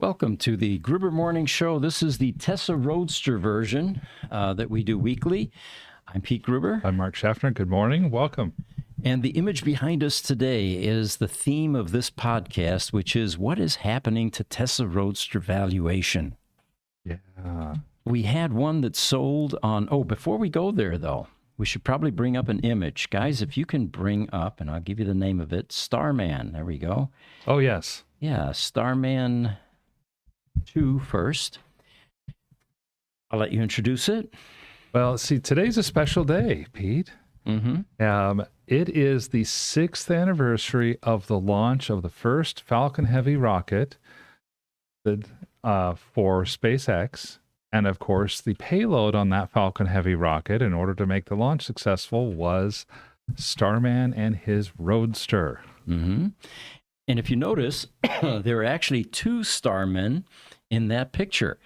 Welcome to the Gruber Morning Show. This is the Tesla Roadster version that we do weekly. I'm Pete Gruber. I'm Mark Schaffner. Good morning. Welcome. And the image behind us today is the theme of this podcast, which is what is happening to Tesla Roadster valuation. Yeah. We had one that sold on... Oh, before we go there, though, we should probably bring up an image. Guys, if you can bring up, and I'll give you the name of it, Starman. There we go. Oh, yes. Yeah, Starman 2 first. I'll let you introduce it. Well, see, today's a special day, Pete. Mm-hmm. It is the 6th anniversary of the launch of the first Falcon Heavy rocket for SpaceX. And of course, the payload on that Falcon Heavy rocket, in order to make the launch successful, was Starman and his Roadster. Mm-hmm. And if you notice, there are actually two Starmen in that picture.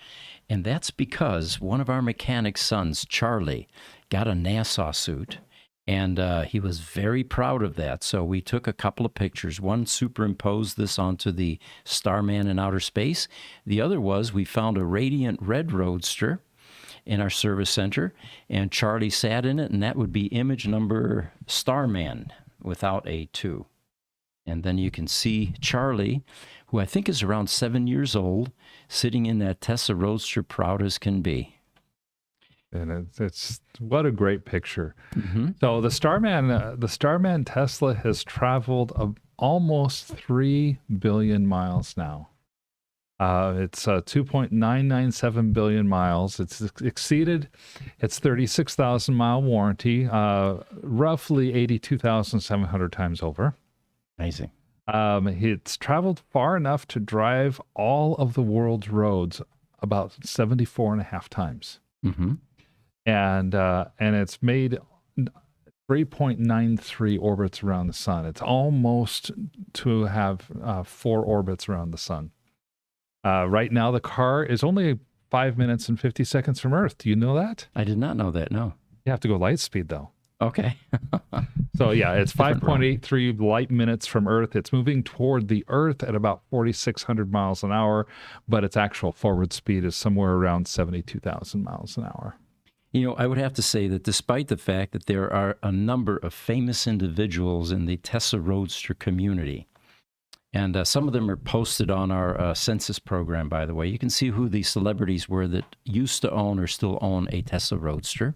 And that's because one of our mechanic sons, Charlie, got a NASA suit. And he was very proud of that. So we took a couple of pictures. One superimposed this onto the Starman in outer space. The other was we found a radiant red Roadster in our service center. And Charlie sat in it. And that would be image number Starman without a 2. And then you can see Charlie, who I think is around 7 years old, sitting in that Tesla Roadster, proud as can be. And it's what a great picture. Mm-hmm. So the Starman Tesla has traveled almost 3 billion miles now. It's 2.997 billion miles. It's exceeded its 36,000 mile warranty, roughly 82,700 times over. Amazing. It's traveled far enough to drive all of the world's roads about 74 and a half times. Mm-hmm. And it's made 3.93 orbits around the sun. It's almost to have 4 orbits around the sun. Right now, the car is only 5 minutes and 50 seconds from Earth. Do you know that? I did not know that, no. You have to go light speed, though. Okay. So, yeah, it's 5.83 light minutes from Earth. It's moving toward the Earth at about 4,600 miles an hour, but its actual forward speed is somewhere around 72,000 miles an hour. You know, I would have to say that despite the fact that there are a number of famous individuals in the Tesla Roadster community, and some of them are posted on our census program, by the way. You can see who the celebrities were that used to own or still own a Tesla Roadster.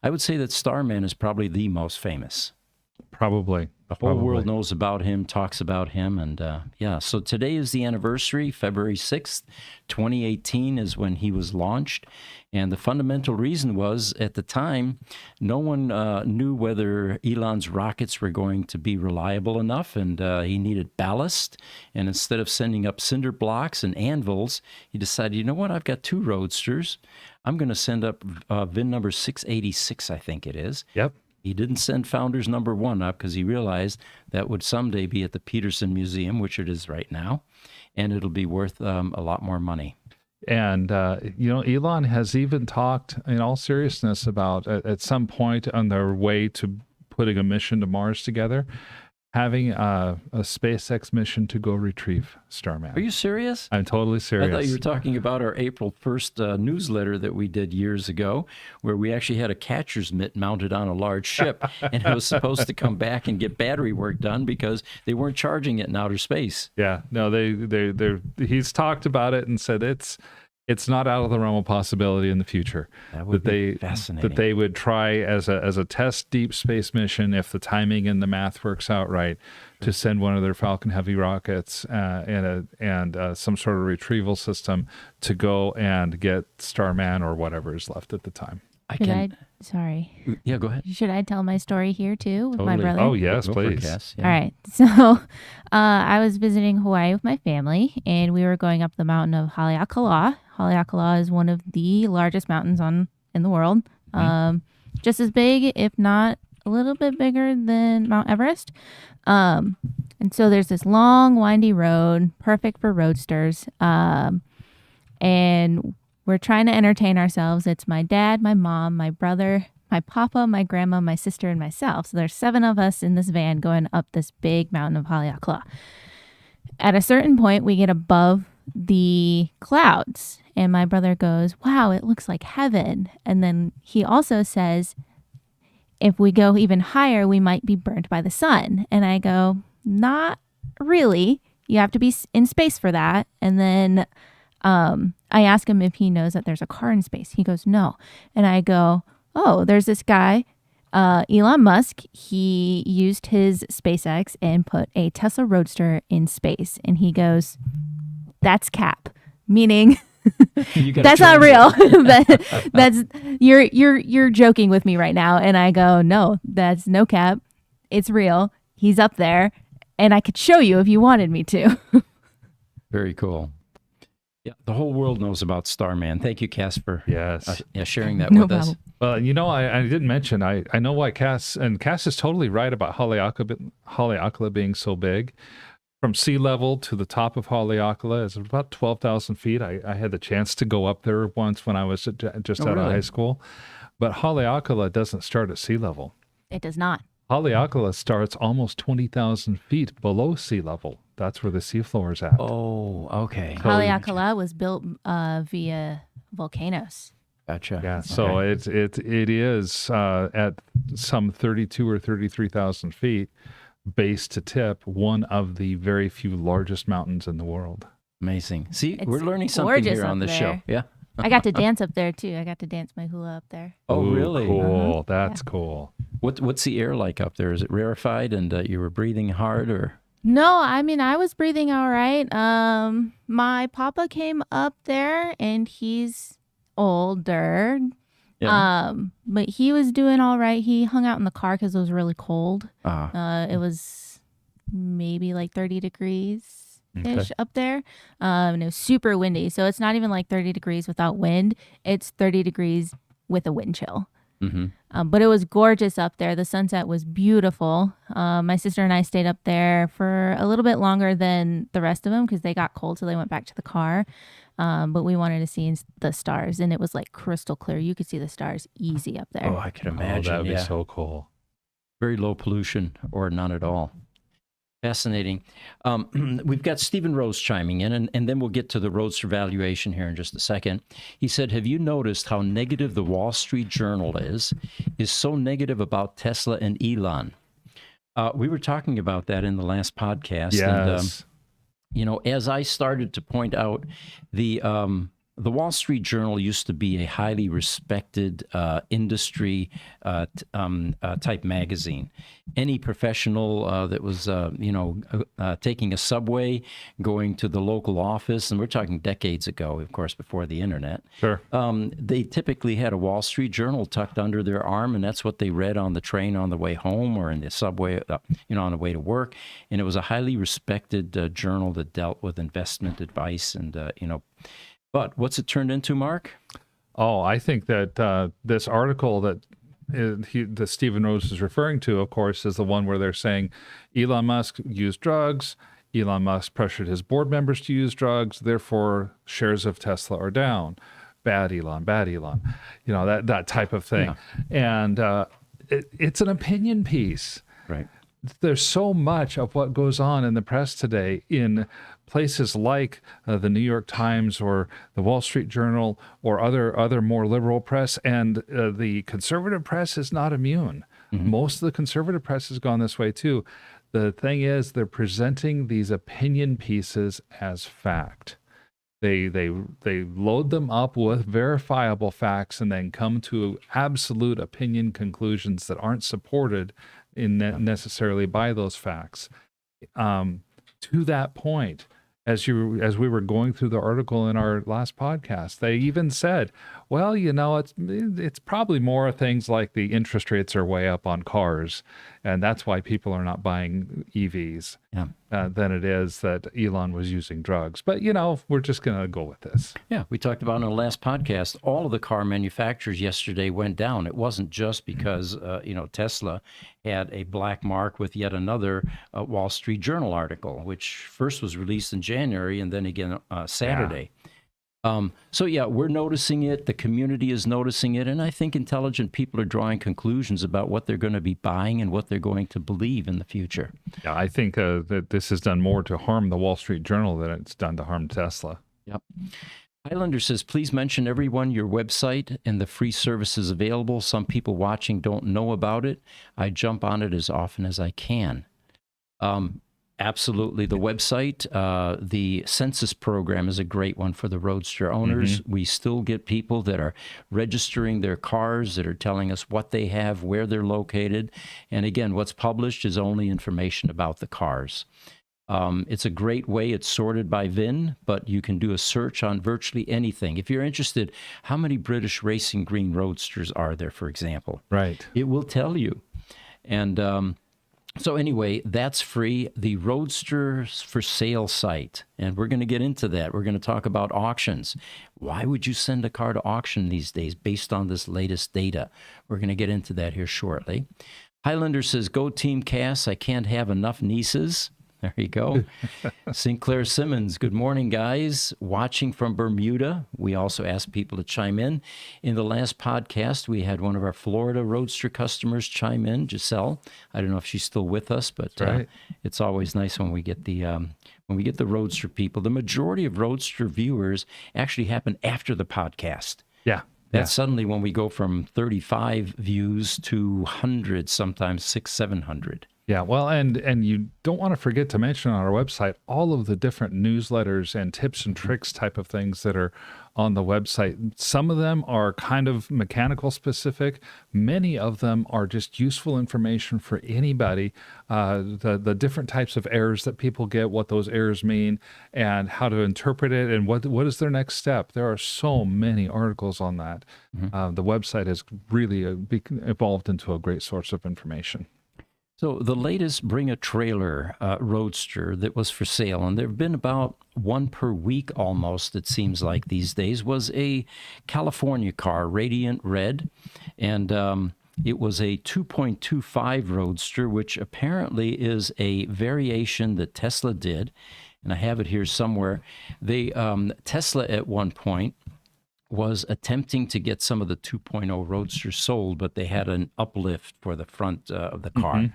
I would say that Starman is probably the most famous. Probably. The whole world knows about him, talks about him, and yeah. So today is the anniversary, February 6th, 2018 is when he was launched. And the fundamental reason was, at the time, no one knew whether Elon's rockets were going to be reliable enough, and he needed ballast. And instead of sending up cinder blocks and anvils, he decided, you know what, I've got 2 Roadsters. I'm going to send up VIN number 686, I think it is. Yep. He didn't send Founders number 1 up because he realized that would someday be at the Peterson Museum, which it is right now, and it'll be worth a lot more money. And, Elon has even talked in all seriousness about at some point on their way to putting a mission to Mars together, having a SpaceX mission to go retrieve Starman. Are you serious? I'm totally serious. I thought you were talking about our April 1st newsletter that we did years ago, where we actually had a catcher's mitt mounted on a large ship, and it was supposed to come back and get battery work done because they weren't charging it in outer space. Yeah, no, he's talked about it and said it's not out of the realm of possibility in the future That would be fascinating. That they would try as a test deep space mission, if the timing and the math works out right, to send one of their Falcon Heavy rockets and some sort of retrieval system to go and get Starman or whatever is left at the time. Sorry. Yeah, go ahead. Should I tell my story here too with my brother? Oh, yes, Go for it, please. Cass. Yeah. All right. So I was visiting Hawaii with my family, and we were going up the mountain of Haleakala. Haleakala is one of the largest mountains in the world. Just as big, if not a little bit bigger than Mount Everest. And so there's this long, windy road, perfect for roadsters. And we're trying to entertain ourselves. It's my dad, my mom, my brother, my papa, my grandma, my sister, and myself. So there's 7 of us in this van going up this big mountain of Haleakala. At a certain point, we get above the clouds. And my brother goes, wow, it looks like heaven. And then he also says, if we go even higher, we might be burnt by the sun. And I go, not really. You have to be in space for that. And then I ask him if he knows that there's a car in space. He goes, no. And I go, oh, there's this guy, Elon Musk. He used his SpaceX and put a Tesla Roadster in space. And he goes, that's cap, meaning that's not real. that's you're joking with me right now. And I go, no, that's no cap. It's real. He's up there, and I could show you if you wanted me to. Very cool. Yeah, the whole world knows about Starman. Thank you, Cass, for Yes. sharing that No with us. problem. Well, you know, I didn't mention, I know why Cass is totally right about Haleakala being so big. From sea level to the top of Haleakala is about 12,000 feet. I had the chance to go up there once when I was just out of really? high school. But Haleakala doesn't start at sea level. It does not. Haleakala starts almost 20,000 feet below sea level. That's where the seafloor is at. Oh, okay. Haleakala was built via volcanoes. Gotcha. Yeah, so Okay. it is at some 32 or 33,000 feet, base to tip, one of the very few largest mountains in the world. Amazing. See, It's we're learning something gorgeous here on up this show. there. Yeah. I got to dance up there too. I got to dance my hula up there. Oh, Ooh, really? Cool. That's cool. What's the air like up there? Is it rarefied and you were breathing hard, or? No, I mean I was breathing all right. My papa came up there and he's older. Yeah. But he was doing all right. He hung out in the car because it was really cold. It was maybe like 30 degrees ish up there. And it was super windy. So it's not even like 30 degrees without wind. It's 30 degrees with a wind chill. Mm-hmm. But it was gorgeous up there. The sunset was beautiful. My sister and I stayed up there for a little bit longer than the rest of them because they got cold, so they went back to the car. But we wanted to see the stars, and it was like crystal clear. You could see the stars easy up there. Oh, I can imagine. that would yeah. be so cool. Very low pollution or none at all. Fascinating. We've got Stephen Rose chiming in, and then we'll get to the Roadster valuation here in just a second. He said, have you noticed how negative the Wall Street Journal is so negative about Tesla and Elon? We were talking about that in the last podcast. Yes. And, as I started to point out, the Wall Street Journal used to be a highly respected industry type magazine. Any professional that was, taking a subway, going to the local office, and we're talking decades ago, of course, before the internet. Sure. They typically had a Wall Street Journal tucked under their arm, and that's what they read on the train on the way home or in the subway, on the way to work. And it was a highly respected journal that dealt with investment advice and, But what's it turned into, Mark? Oh, I think that this article that Stephen Rose is referring to, of course, is the one where they're saying Elon Musk used drugs. Elon Musk pressured his board members to use drugs. Therefore, shares of Tesla are down. Bad Elon, bad Elon. That type of thing. Yeah. And it's an opinion piece. Right. There's so much of what goes on in the press today in places like the New York Times or the Wall Street Journal or other more liberal press, and the conservative press is not immune. Mm-hmm. Most of the conservative press has gone this way too. The thing is, they're presenting these opinion pieces as fact. They load them up with verifiable facts and then come to absolute opinion conclusions that aren't supported necessarily by those facts. To that point, as we were going through the article in our last podcast, they even said, well, it's probably more things like the interest rates are way up on cars, and that's why people are not buying EVs than it is that Elon was using drugs. But, we're just going to go with this. Yeah, we talked about in the last podcast, all of the car manufacturers yesterday went down. It wasn't just because, Tesla had a black mark with yet another Wall Street Journal article, which first was released in January and then again Saturday. So yeah, we're noticing it. The community is noticing it, and I think intelligent people are drawing conclusions about what they're going to be buying and what they're going to believe in the future. Yeah, I think that this has done more to harm the Wall Street Journal than it's done to harm Tesla. Yep. Highlander says, please mention everyone your website and the free services available. Some people watching don't know about it. I jump on it as often as I can. Absolutely. The website, the census program is a great one for the Roadster owners. We still get people that are registering their cars, that are telling us what they have, where they're located. And again, what's published is only information about the cars. It's a great way. It's sorted by VIN, but you can do a search on virtually anything. If you're interested, how many British Racing Green Roadsters are there, for example? Right. It will tell you. And so anyway, that's free. The Roadsters For Sale site, and we're going to get into that. We're going to talk about auctions. Why would you send a car to auction these days based on this latest data? We're going to get into that here shortly. Highlander says, go Team Cass. I can't have enough nieces. There you go. Sinclair Simmons, good morning, guys. Watching from Bermuda. We also asked people to chime in. In the last podcast, we had one of our Florida Roadster customers chime in, Giselle. I don't know if she's still with us, but right. It's always nice when we get the Roadster people. The majority of Roadster viewers actually happen after the podcast. Yeah. That's suddenly when we go from 35 views to hundreds, sometimes 600, 700. Yeah, well, and you don't want to forget to mention on our website all of the different newsletters and tips and tricks type of things that are on the website. Some of them are kind of mechanical specific. Many of them are just useful information for anybody. The different types of errors that people get, what those errors mean, and how to interpret it, and what is their next step. There are so many articles on that. The website has really evolved into a great source of information. So the latest Bring a Trailer Roadster that was for sale, and there have been about one per week almost, it seems like these days, was a California car, Radiant Red, and it was a 2.25 Roadster, which apparently is a variation that Tesla did, and I have it here somewhere. Tesla at one point was attempting to get some of the 2.0 Roadsters sold, but they had an uplift for the front of the car.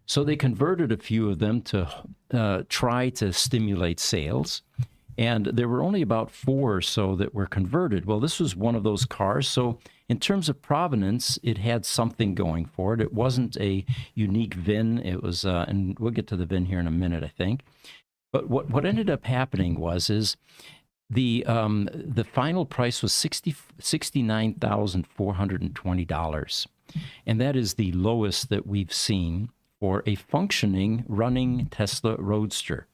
So they converted a few of them to try to stimulate sales. And there were only about 4 or so that were converted. Well, this was one of those cars. So in terms of provenance, it had something going for it. It wasn't a unique VIN. It was, and we'll get to the VIN here in a minute, I think. But what ended up happening is the final price was $69,420, and that is the lowest that we've seen for a functioning, running Tesla Roadster.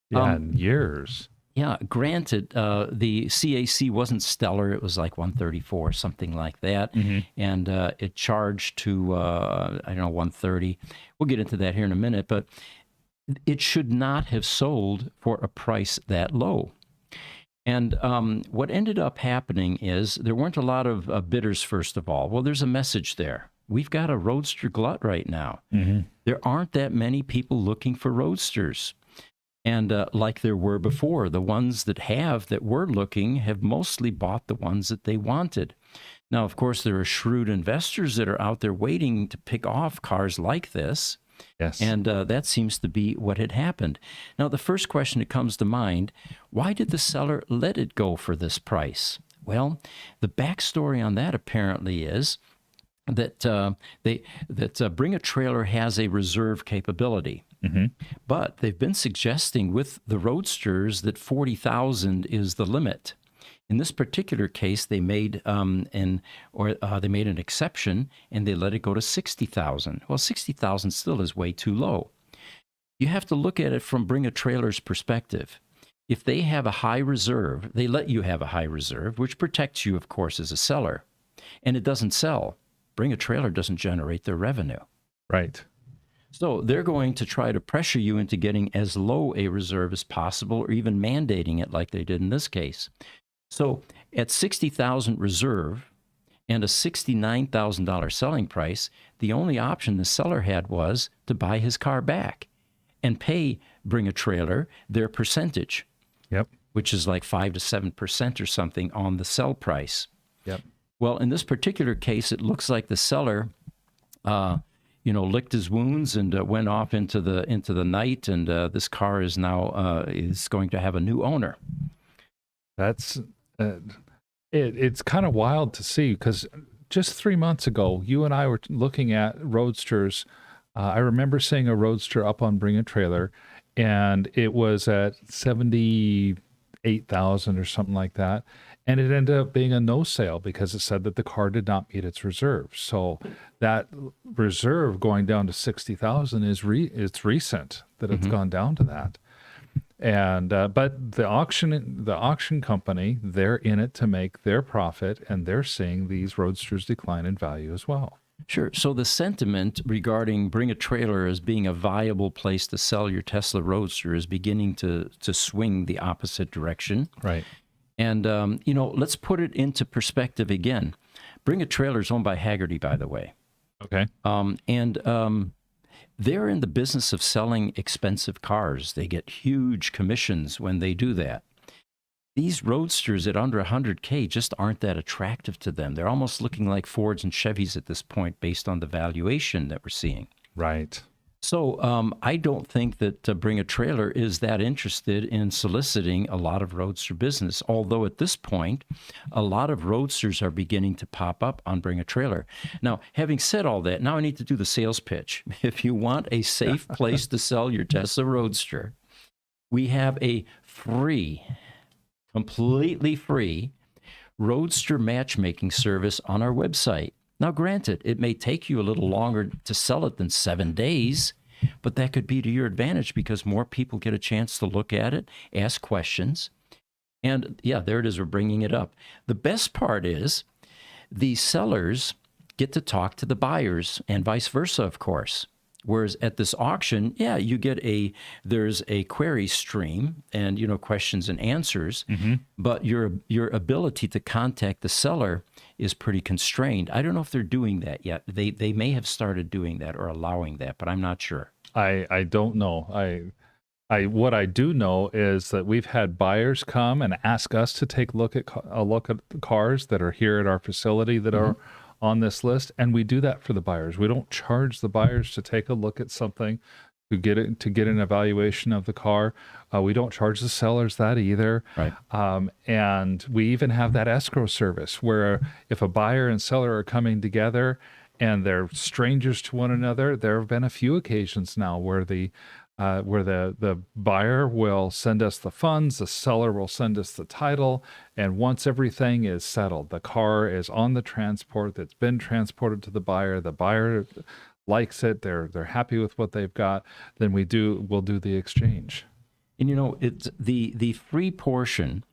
Yeah, in years. Yeah, granted, the CAC wasn't stellar. It was like 134, something like that, and it charged to, 130. We'll get into that here in a minute, but it should not have sold for a price that low. And what ended up happening is there weren't a lot of bidders, first of all. Well, there's a message there. We've got a Roadster glut right now. There aren't that many people looking for Roadsters. And like there were before, the ones that were looking have mostly bought the ones that they wanted. Now, of course, there are shrewd investors that are out there waiting to pick off cars like this. Yes. And that seems to be what had happened. Now, the first question that comes to mind, why did the seller let it go for this price? Well, the backstory on that apparently is that Bring a Trailer has a reserve capability. But they've been suggesting with the Roadsters that 40,000 is the limit. In this particular case, they made an exception, and they let it go to 60,000. Well, 60,000 still is way too low. You have to look at it from Bring a Trailer's perspective. If they have a high reserve, they let you have a high reserve, which protects you, of course, as a seller, and it doesn't sell. Bring a Trailer doesn't generate their revenue. Right. So they're going to try to pressure you into getting as low a reserve as possible, or even mandating it like they did in this case. So at 60,000 reserve and a $69,000 selling price, the only option the seller had was to buy his car back and pay Bring a Trailer their percentage. Yep. which is like 5 to 7% or something on the sell price. Yep. Well, in this particular case, it looks like the seller, licked his wounds and went off into the night, and this car is now is going to have a new owner. That's it's kind of wild to see, because just 3 months ago, you and I were looking at Roadsters. I remember seeing a Roadster up on Bring a Trailer, and it was at 78,000 or something like that. And it ended up being a no sale because it said that the car did not meet its reserve. So that reserve going down to 60,000 it's recent that it's gone down to that. And but the auction company, they're in it to make their profit, and they're seeing these Roadsters decline in value as well. Sure. So the sentiment regarding Bring a Trailer as being a viable place to sell your Tesla Roadster is beginning to swing the opposite direction. Right. And, let's put it into perspective again. Bring a Trailer is owned by Haggerty, by the way. Okay. They're in the business of selling expensive cars. They get huge commissions when they do that. These Roadsters at under 100K just aren't that attractive to them. They're almost looking like Fords and Chevys at this point based on the valuation that we're seeing. Right. So I don't think that Bring a Trailer is that interested in soliciting a lot of Roadster business, although at this point, a lot of Roadsters are beginning to pop up on Bring a Trailer. Now, having said all that, now I need to do the sales pitch. If you want a safe place to sell your Tesla Roadster, we have a completely free Roadster matchmaking service on our website. Now, granted, it may take you a little longer to sell it than 7 days, but that could be to your advantage because more people get a chance to look at it, ask questions. And yeah, there it is. We're bringing it up. The best part is the sellers get to talk to the buyers and vice versa, of course. Whereas at this auction, yeah, you get there's a query stream and, questions and answers, but your ability to contact the seller is pretty constrained. I don't know if they're doing that yet. They may have started doing that or allowing that, but I'm not sure. I don't know. What I do know is that we've had buyers come and ask us to take a look at the cars that are here at our facility that are on this list, and we do that for the buyers. We don't charge the buyers to take a look at something, to get an evaluation of the car. We don't charge the sellers that either. Right. And we even have that escrow service where if a buyer and seller are coming together and they're strangers to one another, there have been a few occasions now where the buyer will send us the funds, the seller will send us the title, and once everything is settled, the car is on the transport that's been transported to the buyer likes it, they're happy with what they've got, then we'll do the exchange. And it's the free portion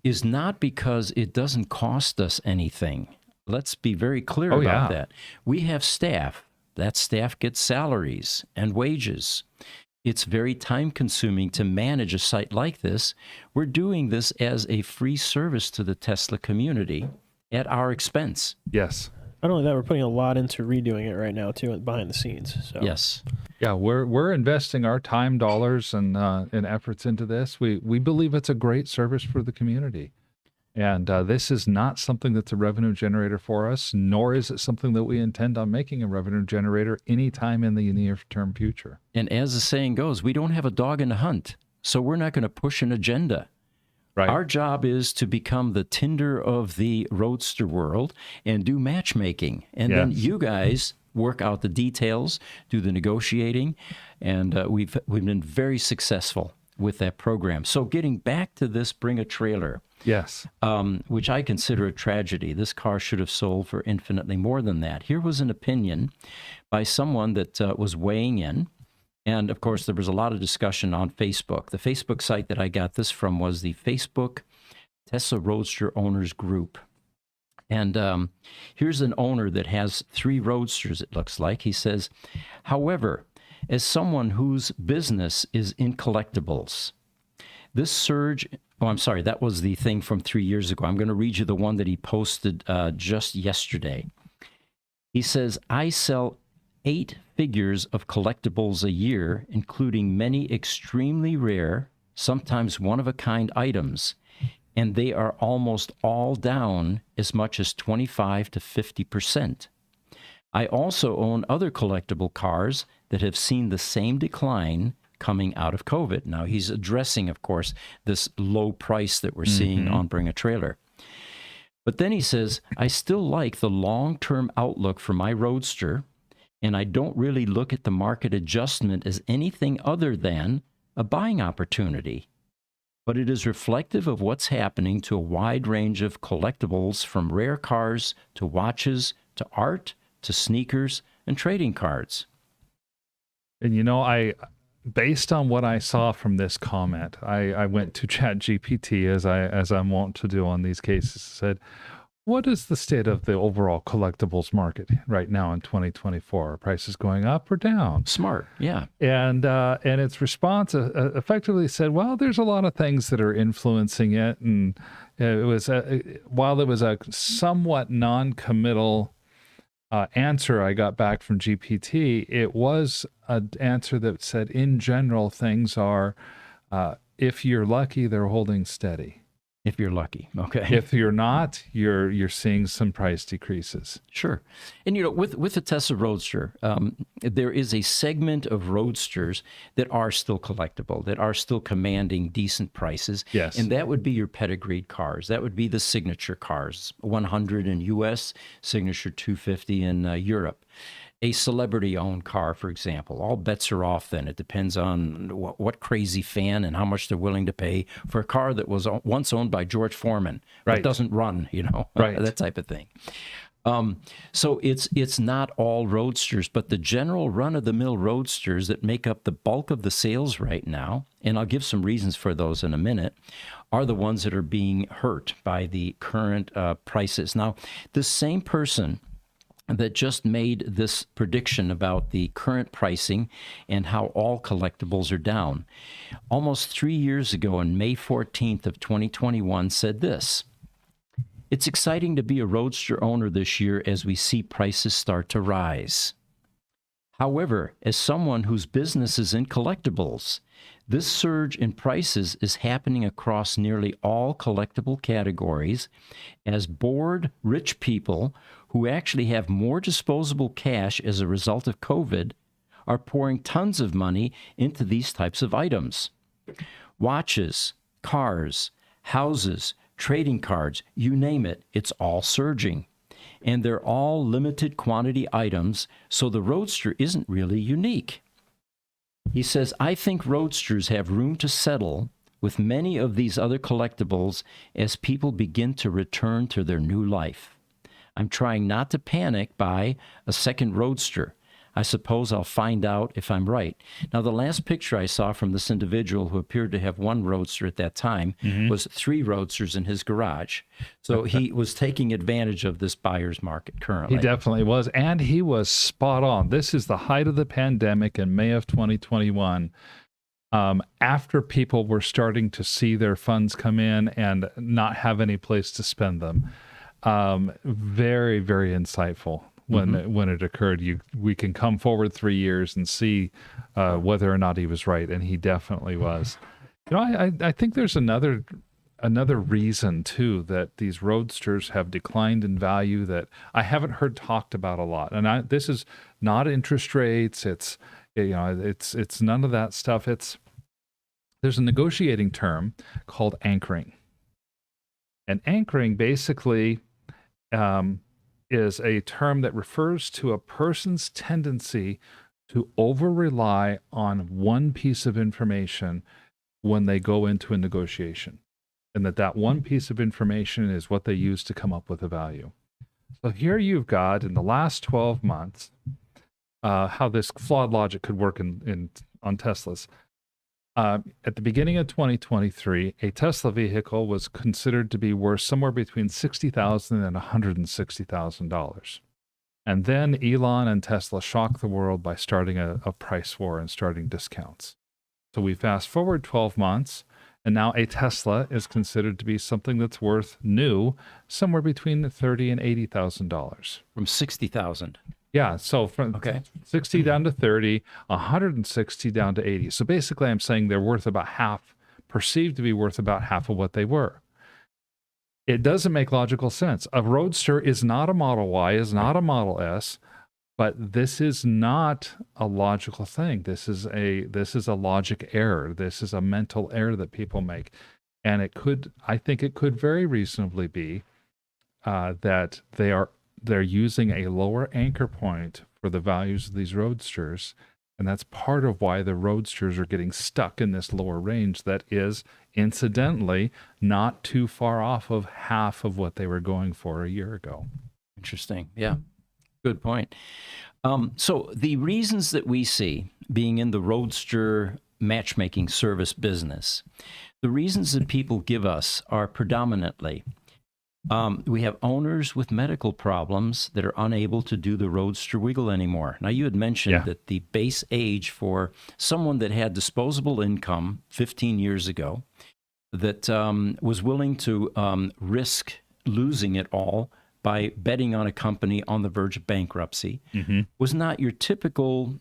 is not because it doesn't cost us anything. Let's be very clear about that. We have staff. That staff gets salaries and wages. It's very time-consuming to manage a site like this. We're doing this as a free service to the Tesla community at our expense. Yes. Not only that, we're putting a lot into redoing it right now, too, behind the scenes. So. Yes. Yeah, we're investing our time, dollars, and efforts into this. We believe it's a great service for the community. And this is not something that's a revenue generator for us, nor is it something that we intend on making a revenue generator anytime in the near-term future. And as the saying goes, we don't have a dog in the hunt, so we're not going to push an agenda. Right. Our job is to become the Tinder of the Roadster world and do matchmaking. And then you guys work out the details, do the negotiating, and we've been very successful with that program. So getting back to this Bring a Trailer. Yes. Which I consider a tragedy. This car should have sold for infinitely more than that. Here was an opinion by someone that was weighing in. And, of course, there was a lot of discussion on Facebook. The Facebook site that I got this from was the Facebook Tesla Roadster Owners Group. And here's an owner that has 3 Roadsters, it looks like. He says, however, as someone whose business is in collectibles, this surge... Oh, I'm sorry. That was the thing from 3 years ago. I'm going to read you the one that he posted just yesterday. He says, I sell 8 figures of collectibles a year, including many extremely rare sometimes one-of-a-kind items, and they are almost all down as much as 25 to 50%. I also own other collectible cars that have seen the same decline coming out of COVID. Now, he's addressing, of course, this low price that we're seeing on Bring a Trailer. But then he says, I still like the long-term outlook for my Roadster, and I don't really look at the market adjustment as anything other than a buying opportunity. But it is reflective of what's happening to a wide range of collectibles, from rare cars to watches to art to sneakers and trading cards. And based on what I saw from this comment, I went to ChatGPT as I'm wont to do on these cases. Said, what is the state of the overall collectibles market right now in 2024? Are prices going up or down? Smart, yeah. And its response effectively said, well, there's a lot of things that are influencing it. And it was while it was a somewhat non-committal answer I got back from GPT, it was an answer that said, in general, things are, if you're lucky, they're holding steady. If you're lucky, okay. If you're not, you're seeing some price decreases. Sure. And, with the Tesla Roadster, there is a segment of Roadsters that are still collectible, that are still commanding decent prices. Yes. And that would be your pedigreed cars. That would be the signature cars, 100 in U.S., signature 250 in Europe. A celebrity-owned car, for example, all bets are off then. It depends on what crazy fan and how much they're willing to pay for a car that was once owned by George Foreman, right, but doesn't run, right, that type of thing. So it's not all Roadsters, but the general run-of-the-mill Roadsters that make up the bulk of the sales right now, and I'll give some reasons for those in a minute, are the ones that are being hurt by the current prices. Now, the same person that just made this prediction about the current pricing and how all collectibles are down, almost 3 years ago on May 14th of 2021 said this: it's exciting to be a Roadster owner this year as we see prices start to rise. However, as someone whose business is in collectibles, this surge in prices is happening across nearly all collectible categories as bored rich people who actually have more disposable cash as a result of COVID are pouring tons of money into these types of items. Watches, cars, houses, trading cards, you name it, it's all surging. And they're all limited quantity items, so the Roadster isn't really unique. He says, I think Roadsters have room to settle with many of these other collectibles as people begin to return to their new life. I'm trying not to panic by a second Roadster. I suppose I'll find out if I'm right. Now, the last picture I saw from this individual, who appeared to have one Roadster at that time, was 3 Roadsters in his garage. So he was taking advantage of this buyer's market currently. He definitely was, and he was spot on. This is the height of the pandemic in May of 2021. After people were starting to see their funds come in and not have any place to spend them. Very, very insightful when it occurred. We can come forward 3 years and see whether or not he was right, and he definitely was. I think there's another reason too that these Roadsters have declined in value that I haven't heard talked about a lot. And this is not interest rates. It's none of that stuff. There's a negotiating term called anchoring, and anchoring basically is a term that refers to a person's tendency to over-rely on one piece of information when they go into a negotiation, and that one piece of information is what they use to come up with a value. So here you've got, in the last 12 months, how this flawed logic could work on Teslas. At the beginning of 2023, a Tesla vehicle was considered to be worth somewhere between $60,000 and $160,000. And then Elon and Tesla shocked the world by starting a price war and starting discounts. So we fast forward 12 months, and now a Tesla is considered to be something that's worth new somewhere between $30,000 and $80,000. From 60,000. Yeah, so from 60 down to 30, 160 down to 80. So basically I'm saying they're worth about half perceived to be worth about half of what they were. It doesn't make logical sense. A Roadster is not a Model Y, is not a Model S, but this is not a logical thing. This is a logic error. This is a mental error that people make. And I think it could very reasonably be that they're using a lower anchor point for the values of these Roadsters. And that's part of why the Roadsters are getting stuck in this lower range that is, incidentally, not too far off of half of what they were going for a year ago. Interesting. Yeah, good point. So the reasons that we see being in the Roadster matchmaking service business, the reasons that people give us are predominantly we have owners with medical problems that are unable to do the Roadster Wiggle anymore. Now, you had mentioned that the base age for someone that had disposable income 15 years ago that was willing to risk losing it all by betting on a company on the verge of bankruptcy was not your typical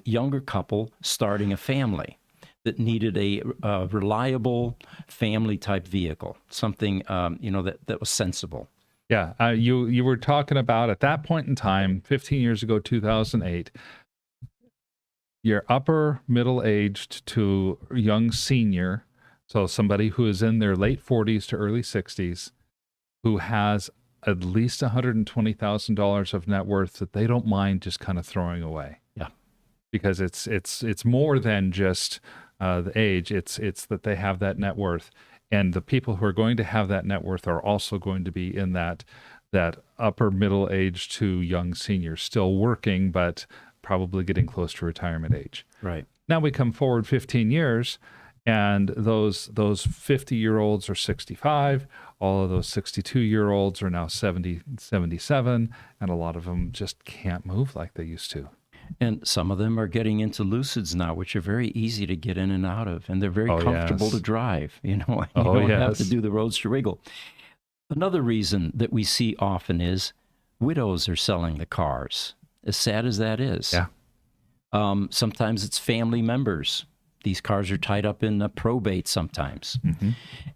younger couple starting a family that needed a reliable family-type vehicle, something that was sensible. Yeah, you were talking about at that point in time, 15 years ago, 2008, you're upper middle-aged to young senior, so somebody who is in their late 40s to early 60s, who has at least $120,000 of net worth that they don't mind just kind of throwing away. Yeah, because it's more than just the age. It's that they have that net worth, and the people who are going to have that net worth are also going to be in that upper middle age to young senior, still working, but probably getting close to retirement age. right. Now we come forward 15 years, and those 50-year-olds are 65. All of those 62-year-olds are now 70, 77, and a lot of them just can't move like they used to. And some of them are getting into Lucids now, which are very easy to get in and out of, and they're very comfortable to drive. You don't have to do the Roadster Wiggle. Another reason that we see often is widows are selling the cars, as sad as that is. Yeah. Sometimes it's family members. These cars are tied up in probate sometimes.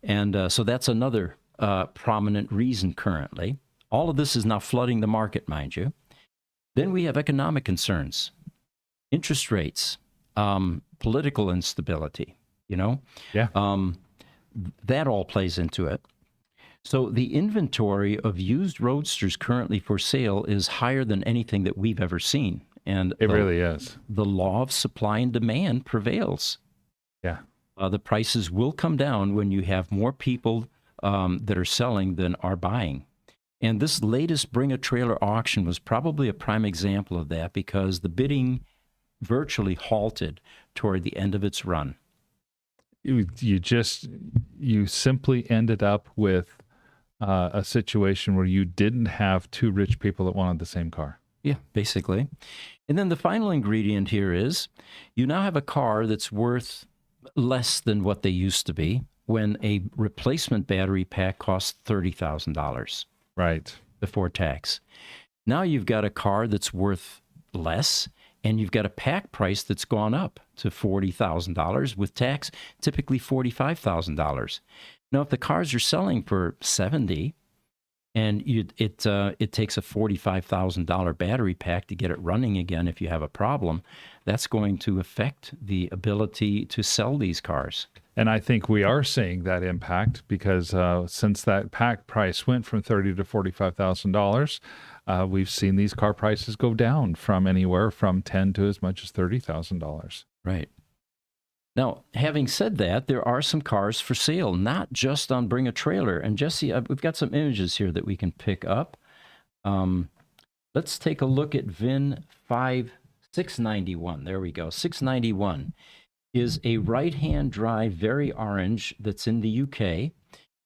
And so that's another prominent reason currently. All of this is now flooding the market, mind you. Then we have economic concerns, interest rates, political instability, Yeah. that all plays into it. So the inventory of used Roadsters currently for sale is higher than anything that we've ever seen. And It really is. The law of supply and demand prevails. Yeah. The prices will come down when you have more people that are selling than are buying. And this latest Bring a Trailer auction was probably a prime example of that because the bidding virtually halted toward the end of its run. You simply ended up with a situation where you didn't have two rich people that wanted the same car. Yeah, basically. And then the final ingredient here is you now have a car that's worth less than what they used to be when a replacement battery pack costs $30,000. Right. Before tax. Now you've got a car that's worth less, and you've got a pack price that's gone up to $40,000 with tax, typically $45,000. Now, if the cars are selling for $70,000, and it takes a $45,000 battery pack to get it running again if you have a problem, that's going to affect the ability to sell these cars. And I think we are seeing that impact because since that pack price went from $30,000 to $45,000, we've seen these car prices go down from anywhere from $10,000 to as much as $30,000. Right. Now, having said that, there are some cars for sale, not just on Bring a Trailer. And Jesse, we've got some images here that we can pick up. Let's take a look at VIN 691. There we go. 691 is a right-hand drive, very orange, that's in the UK.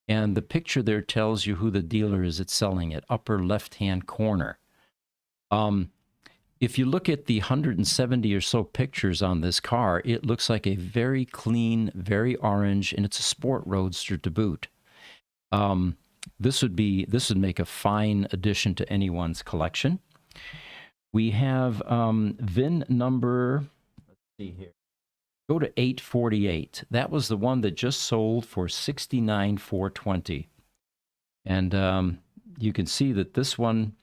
And the picture there tells you who the dealer is that's selling it, upper left-hand corner. If you look at the 170 or so pictures on this car, it looks like a very clean, very orange, and it's a sport roadster to boot. This would make a fine addition to anyone's collection. We have VIN number, let's see here, Go to 848. That was the one that just sold for 69,420. And you can see that this one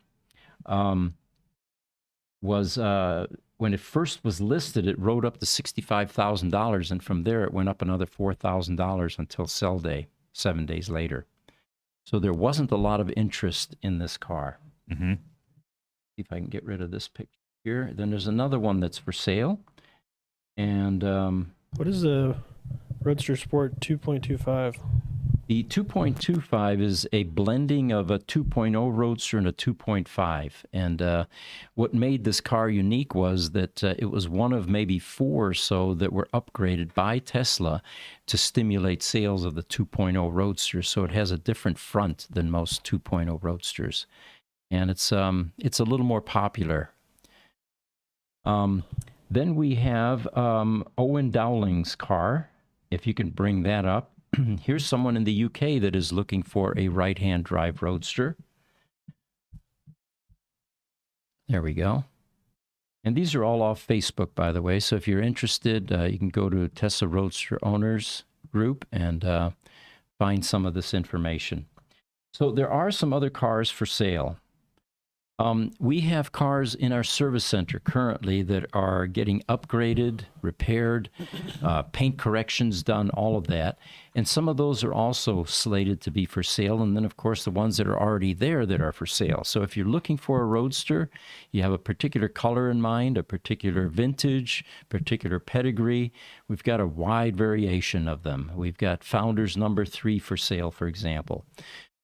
was, when it first was listed, it rode up to $65,000, and from there it went up another $4,000 until sell day, 7 days later. So there wasn't a lot of interest in this car. Mm-hmm. See if I can get rid of this picture here. Then there's another one that's for sale. And What is the Roadster Sport 2.25? the 2.25 is a blending of a 2.0 Roadster and a 2.5. And what made this car unique was that it was one of maybe 4 or so that were upgraded by Tesla to stimulate sales of the 2.0 Roadster. So it has a different front than most 2.0 Roadsters. And it's a little more popular. Then we have Owen Dowling's car, if you can bring that up. Here's someone in the UK that is looking for a right-hand drive Roadster. There we go. And these are all off Facebook, by the way. So if you're interested, you can go to Tesla Roadster Owners group and find some of this information. So there are some other cars for sale. We have cars in our service center currently that are getting upgraded, repaired, paint corrections done, all of that. And some of those are also slated to be for sale. And then, of course, the ones that are already there that are for sale. So if you're looking for a Roadster, you have a particular color in mind, a particular vintage, particular pedigree, we've got a wide variation of them. We've got Founders number 3 for sale, for example.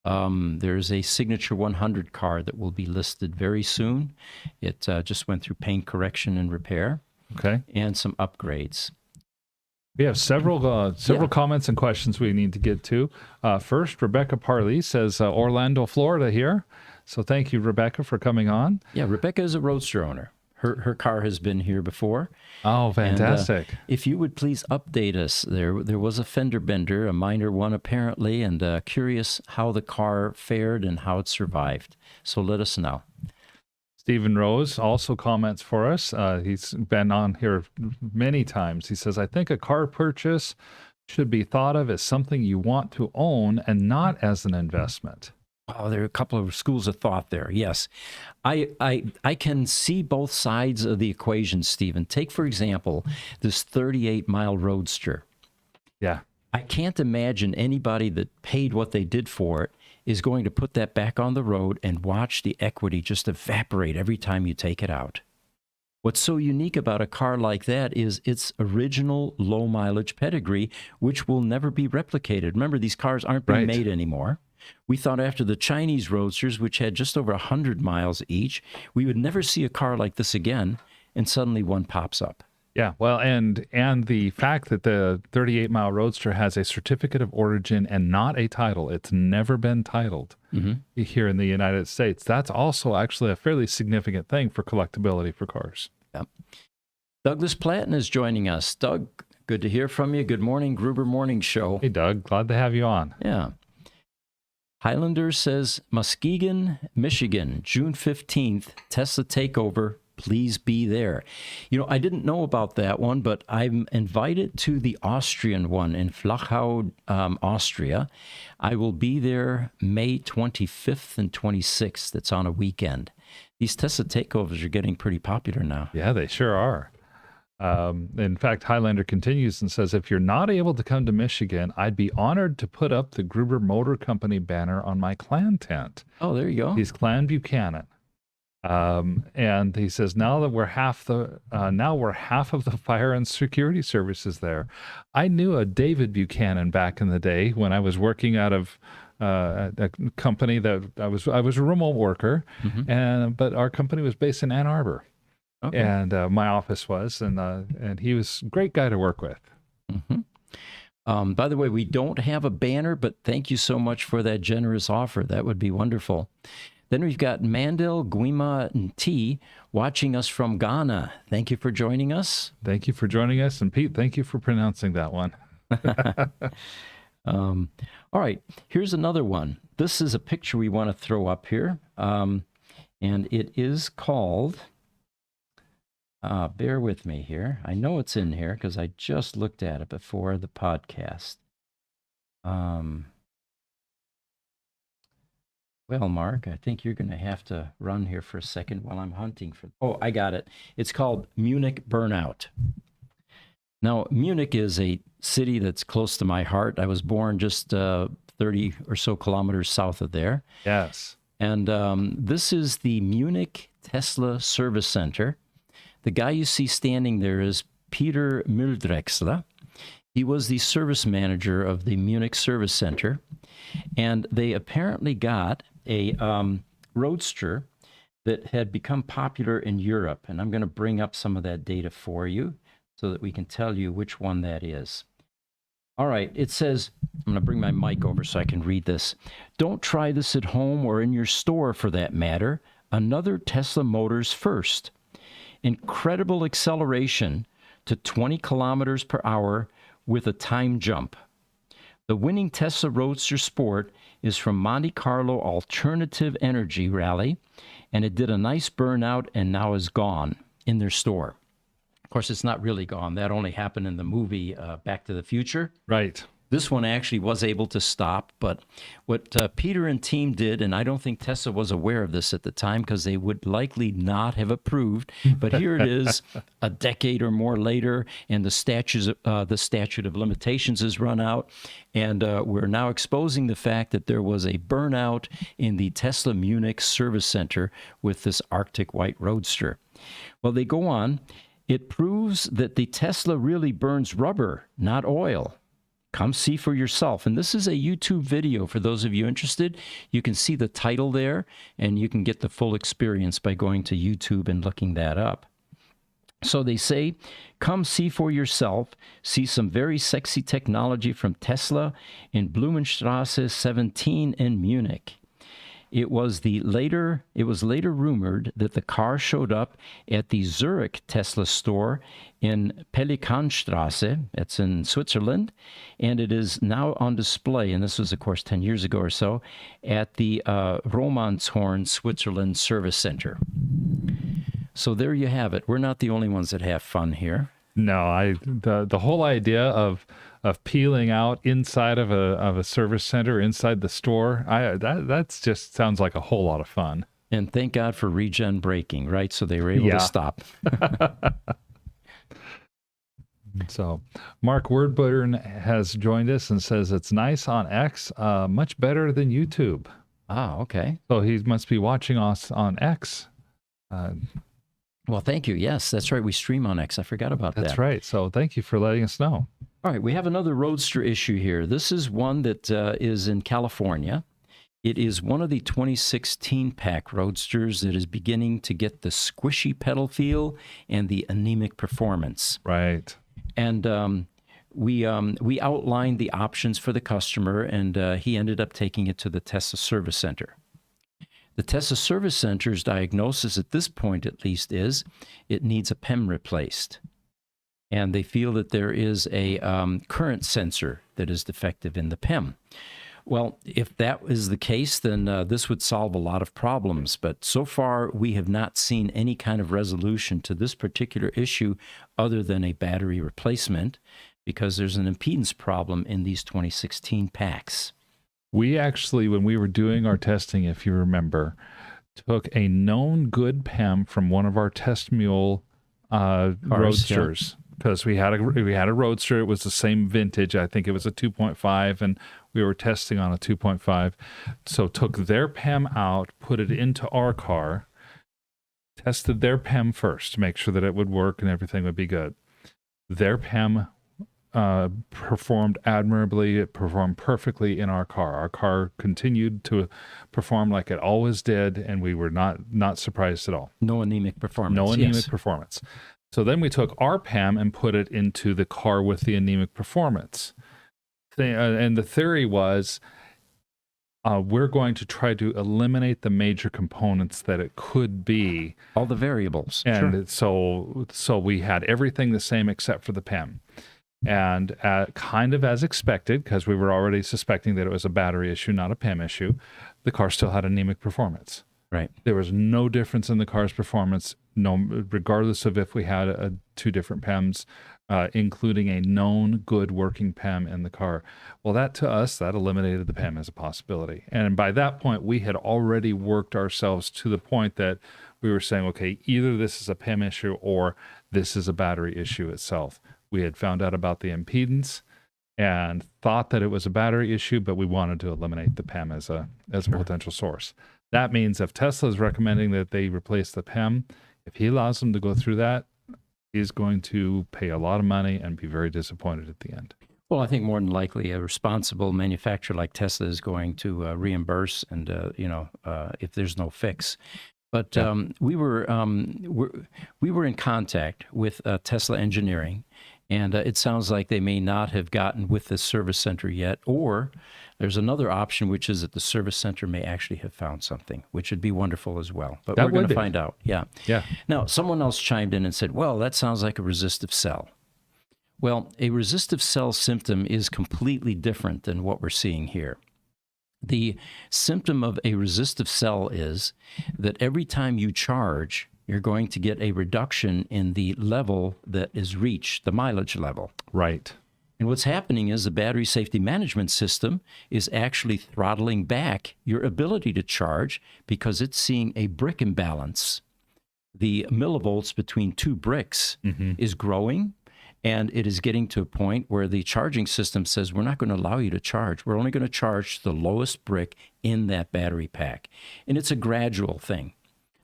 There's a Signature 100 car that will be listed very soon. It just went through paint correction and repair. Okay. And some upgrades. We have several comments and questions we need to get to. First, Rebecca Parley says Orlando, Florida here. So thank you, Rebecca, for coming on. Yeah, Rebecca is a Roadster owner. Her car has been here before. Oh, fantastic. And, if you would please update us. There was a fender bender, a minor one apparently, and curious how the car fared and how it survived. So let us know. Stephen Rose also comments for us. He's been on here many times. He says, I think a car purchase should be thought of as something you want to own and not as an investment. Oh, there are a couple of schools of thought there. Yes. I can see both sides of the equation, Stephen. Take, for example, this 38-mile Roadster. Yeah. I can't imagine anybody that paid what they did for it is going to put that back on the road and watch the equity just evaporate every time you take it out. What's so unique about a car like that is its original low-mileage pedigree, which will never be replicated. Remember, these cars aren't being made anymore. We thought after the Chinese Roadsters, which had just over 100 miles each, we would never see a car like this again, and suddenly one pops up. Yeah, well, and the fact that the 38-mile Roadster has a certificate of origin and not a title, it's never been titled here in the United States. That's also actually a fairly significant thing for collectability for cars. Yep. Douglas Platten is joining us. Doug, good to hear from you. Good morning, Gruber Morning Show. Hey, Doug, glad to have you on. Yeah. Highlander says, Muskegon, Michigan, June 15th, Tesla Takeover. Please be there. You know, I didn't know about that one, but I'm invited to the Austrian one in Flachau, Austria. I will be there May 25th and 26th. It's on a weekend. These Tesla Takeovers are getting pretty popular now. Yeah, they sure are. In fact, Highlander continues and says, if you're not able to come to Michigan, I'd be honored to put up the Gruber Motor Company banner on my clan tent. Oh, there you go. He's Clan Buchanan. And he says, now we're half of the fire and security services there. I knew a David Buchanan back in the day when I was working out of a company that I was a remote worker, but our company was based in Ann Arbor. Okay. And my office was, and he was a great guy to work with. By the way, we don't have a banner, but thank you so much for that generous offer. That would be wonderful. Then we've got Mandel Guima T watching us from Ghana. Thank you for joining us. Thank you for joining us. And Pete, thank you for pronouncing that one. All right, here's another one. This is a picture we want to throw up here. And it is called Bear with me here. I know it's in here because I just looked at it before the podcast. Well, Mark, I think you're going to have to run here for a second while I'm hunting for. Oh, I got it. It's called Munich Burn Out. Now, Munich is a city that's close to my heart. I was born just 30 or so kilometers south of there. Yes. And this is the Munich Tesla Service Center. The guy you see standing there is Peter Mildrexler. He was the service manager of the Munich Service Center. And they apparently got a Roadster that had become popular in Europe. And I'm going to bring up some of that data for you so that we can tell you which one that is. All right, it says, I'm going to bring my mic over so I can read this. Don't try this at home or in your store for that matter. Another Tesla Motors first. Incredible acceleration to 20 kilometers per hour with a time jump. The winning Tesla Roadster Sport is from Monte Carlo Alternative Energy Rally, and it did a nice burnout and now is gone in their store. Of course, it's not really gone. That only happened in the movie Back to the Future. Right. This one actually was able to stop, but what Peter and team did, and I don't think Tesla was aware of this at the time because they would likely not have approved, but here it is a decade or more later, and the statute of limitations has run out, and we're now exposing the fact that there was a burnout in the Tesla Munich Service Center with this Arctic White Roadster. Well, they go on. It proves that the Tesla really burns rubber, not oil. Come see for yourself. And this is a YouTube video for those of you interested. You can see the title there, and you can get the full experience by going to YouTube and looking that up. So they say, come see for yourself. See some very sexy technology from Tesla in Blumenstrasse 17 in Munich. It was later rumored that the car showed up at the Zurich Tesla store in Pelikanstrasse, that's in Switzerland, and it is now on display, and this was, of course, 10 years ago or so, at the Romanshorn Switzerland Service Center. So there you have it. We're not the only ones that have fun here. No, the whole idea of peeling out inside of a service center, inside the store, that's just sounds like a whole lot of fun. And thank God for regen braking, right? So they were able to stop. So Mark Wordburn has joined us and says it's nice on X, much better than YouTube. Ah, okay. So he must be watching us on X. Well, thank you. Yes, that's right. We stream on X. I forgot about that. That's right. So thank you for letting us know. All right, we have another Roadster issue here. This is one that is in California. It is one of the 2016 pack Roadsters that is beginning to get the squishy pedal feel and the anemic performance. Right. And we outlined the options for the customer, and he ended up taking it to the Tesla Service Center. The Tesla Service Center's diagnosis at this point, at least, is it needs a PEM replaced. And they feel that there is a current sensor that is defective in the PEM. Well, if that is the case, then this would solve a lot of problems. But so far, we have not seen any kind of resolution to this particular issue other than a battery replacement, because there's an impedance problem in these 2016 packs. We actually, when we were doing our testing, if you remember, took a known good PEM from one of our test mule Roadsters. Because we had a Roadster. It was the same vintage. I think it was a 2.5, and we were testing on a 2.5. So took their PEM out, put it into our car, tested their PEM first to make sure that it would work and everything would be good. Their PEM performed admirably. It performed perfectly in our car. Our car continued to perform like it always did, and we were not surprised at all. No anemic performance. No anemic performance. So then we took our PEM and put it into the car with the anemic performance. And the theory was we're going to try to eliminate the major components that it could be. All the variables. And so we had everything the same except for the PEM. And kind of as expected, because we were already suspecting that it was a battery issue, not a PEM issue, the car still had anemic performance. Right. There was no difference in the car's performance, no, regardless of if we had two different PEMs, including a known good working PEM in the car. Well, that to us, that eliminated the PEM as a possibility. And by that point, we had already worked ourselves to the point that we were saying, okay, either this is a PEM issue or this is a battery issue itself. We had found out about the impedance and thought that it was a battery issue, but we wanted to eliminate the PEM as a potential source. That means if Tesla is recommending that they replace the PEM, if he allows them to go through that, he's going to pay a lot of money and be very disappointed at the end. Well, I think more than likely a responsible manufacturer like Tesla is going to reimburse and, if there's no fix. But we were in contact with Tesla Engineering, and it sounds like they may not have gotten with the service center yet, or there's another option, which is that the service center may actually have found something, which would be wonderful as well. But we're going to find out. Yeah. Now, someone else chimed in and said, well, that sounds like a resistive cell. Well, a resistive cell symptom is completely different than what we're seeing here. The symptom of a resistive cell is that every time you charge, you're going to get a reduction in the level that is reached, the mileage level. Right. And what's happening is the battery safety management system is actually throttling back your ability to charge because it's seeing a brick imbalance. The millivolts between two bricks is growing, and it is getting to a point where the charging system says, we're not going to allow you to charge. We're only going to charge the lowest brick in that battery pack. And it's a gradual thing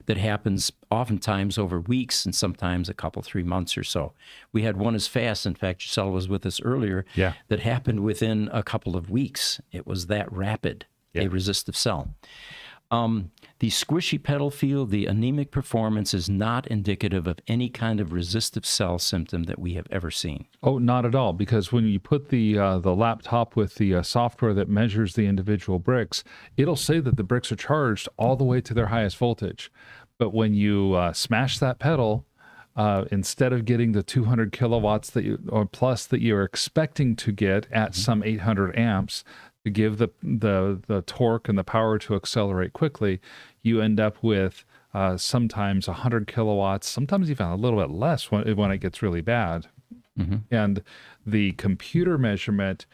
that happens oftentimes over weeks and sometimes a couple, 3 months or so. We had one as fast, in fact, Giselle was with us earlier, that happened within a couple of weeks. It was that rapid, a resistive cell. The squishy pedal feel, the anemic performance is not indicative of any kind of resistive cell symptom that we have ever seen. Oh, not at all, because when you put the laptop with the software that measures the individual bricks, it'll say that the bricks are charged all the way to their highest voltage. But when you smash that pedal, instead of getting the 200 kilowatts or plus that you're expecting to get at some 800 amps, to give the torque and the power to accelerate quickly, you end up with sometimes 100 kilowatts, sometimes even a little bit less when it gets really bad. And the computer measurement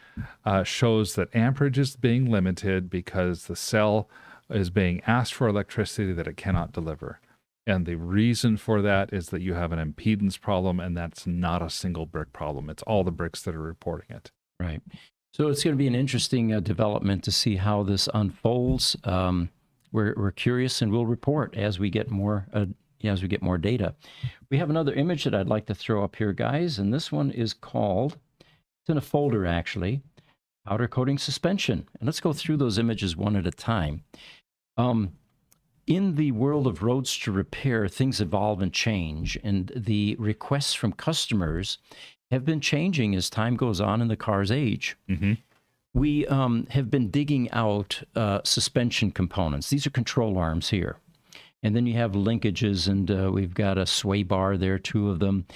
shows that amperage is being limited because the cell is being asked for electricity that it cannot deliver. And the reason for that is that you have an impedance problem, and that's not a single brick problem. It's all the bricks that are reporting it. Right. So it's going to be an interesting development to see how this unfolds. We're curious, and we'll report as we get more data. We have another image that I'd like to throw up here, guys, and this one is called, it's in a folder actually, powder coating suspension. And let's go through those images one at a time. In the world of Roadster repair, things evolve and change, and the requests from customers have been changing as time goes on in the car's age. We have been digging out suspension components. These are control arms here. And then you have linkages, and we've got a sway bar there, 2 of them.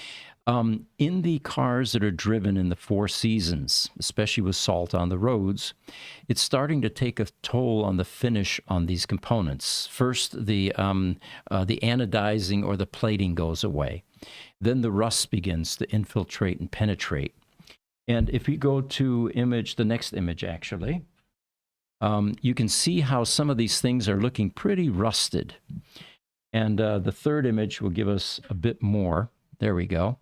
In the cars that are driven in the 4 seasons, especially with salt on the roads, it's starting to take a toll on the finish on these components. First, the anodizing or the plating goes away. Then the rust begins to infiltrate and penetrate. And if we go to the next image actually, you can see how some of these things are looking pretty rusted. And the third image will give us a bit more. There we go.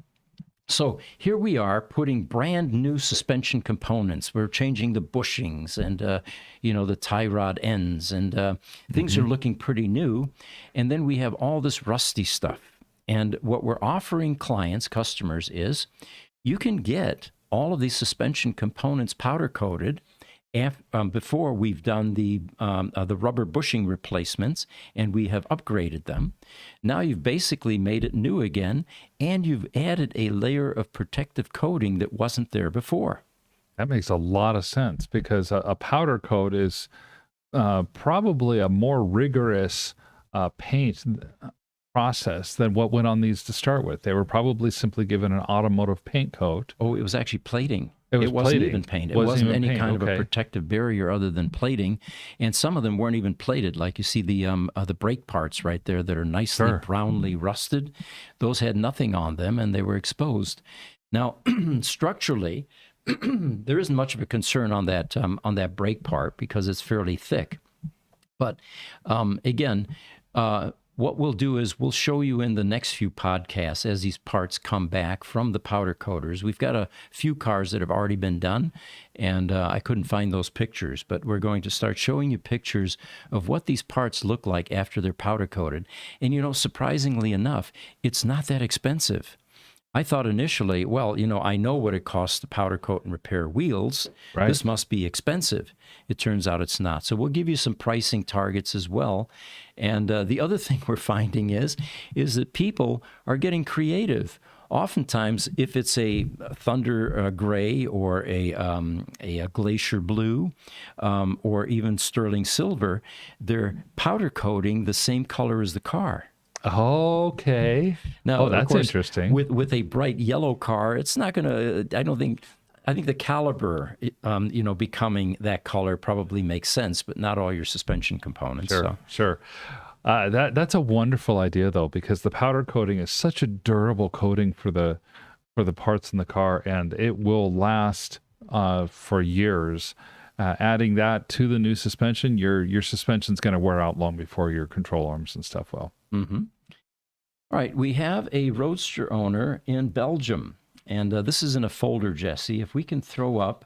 So here we are putting brand new suspension components. We're changing the bushings and, the tie rod ends, and things are looking pretty new. And then we have all this rusty stuff. And what we're offering customers is you can get all of these suspension components powder coated before we've done the rubber bushing replacements, and we have upgraded them. Now you've basically made it new again, and you've added a layer of protective coating that wasn't there before. That makes a lot of sense, because a powder coat is probably a more rigorous paint process than what went on these to start with. They were probably simply given an automotive paint coat. Oh, it was actually plating. It wasn't plating. even paint. It Wasn't wasn't even any paint, kind of a okay. protective barrier other than plating, and some of them weren't even plated. Like you see the brake parts right there that are nicely Sure. brownly rusted. Those had nothing on them, and they were exposed. Now, structurally, there isn't much of a concern on that brake part because it's fairly thick. But again, what we'll do is we'll show you in the next few podcasts as these parts come back from the powder coaters. We've got a few cars that have already been done, and I couldn't find those pictures, but we're going to start showing you pictures of what these parts look like after they're powder coated. And, surprisingly enough, it's not that expensive. I thought initially, well, I know what it costs to powder coat and repair wheels. Right. This must be expensive. It turns out it's not. So we'll give you some pricing targets as well. And the other thing we're finding is that people are getting creative. Oftentimes, if it's a thunder gray or a glacier blue or even sterling silver, they're powder coating the same color as the car. Okay. Now, that's of course, interesting. With a bright yellow car, it's not going to. I think the caliber, becoming that color probably makes sense, but not all your suspension components. Sure, So. sure. That's a wonderful idea though, because the powder coating is such a durable coating for the parts in the car, and it will last for years. Adding that to the new suspension, your suspension's going to wear out long before your control arms and stuff will. Mm-hmm. All right, we have a Roadster owner in Belgium, and this is in a folder, Jesse. If we can throw up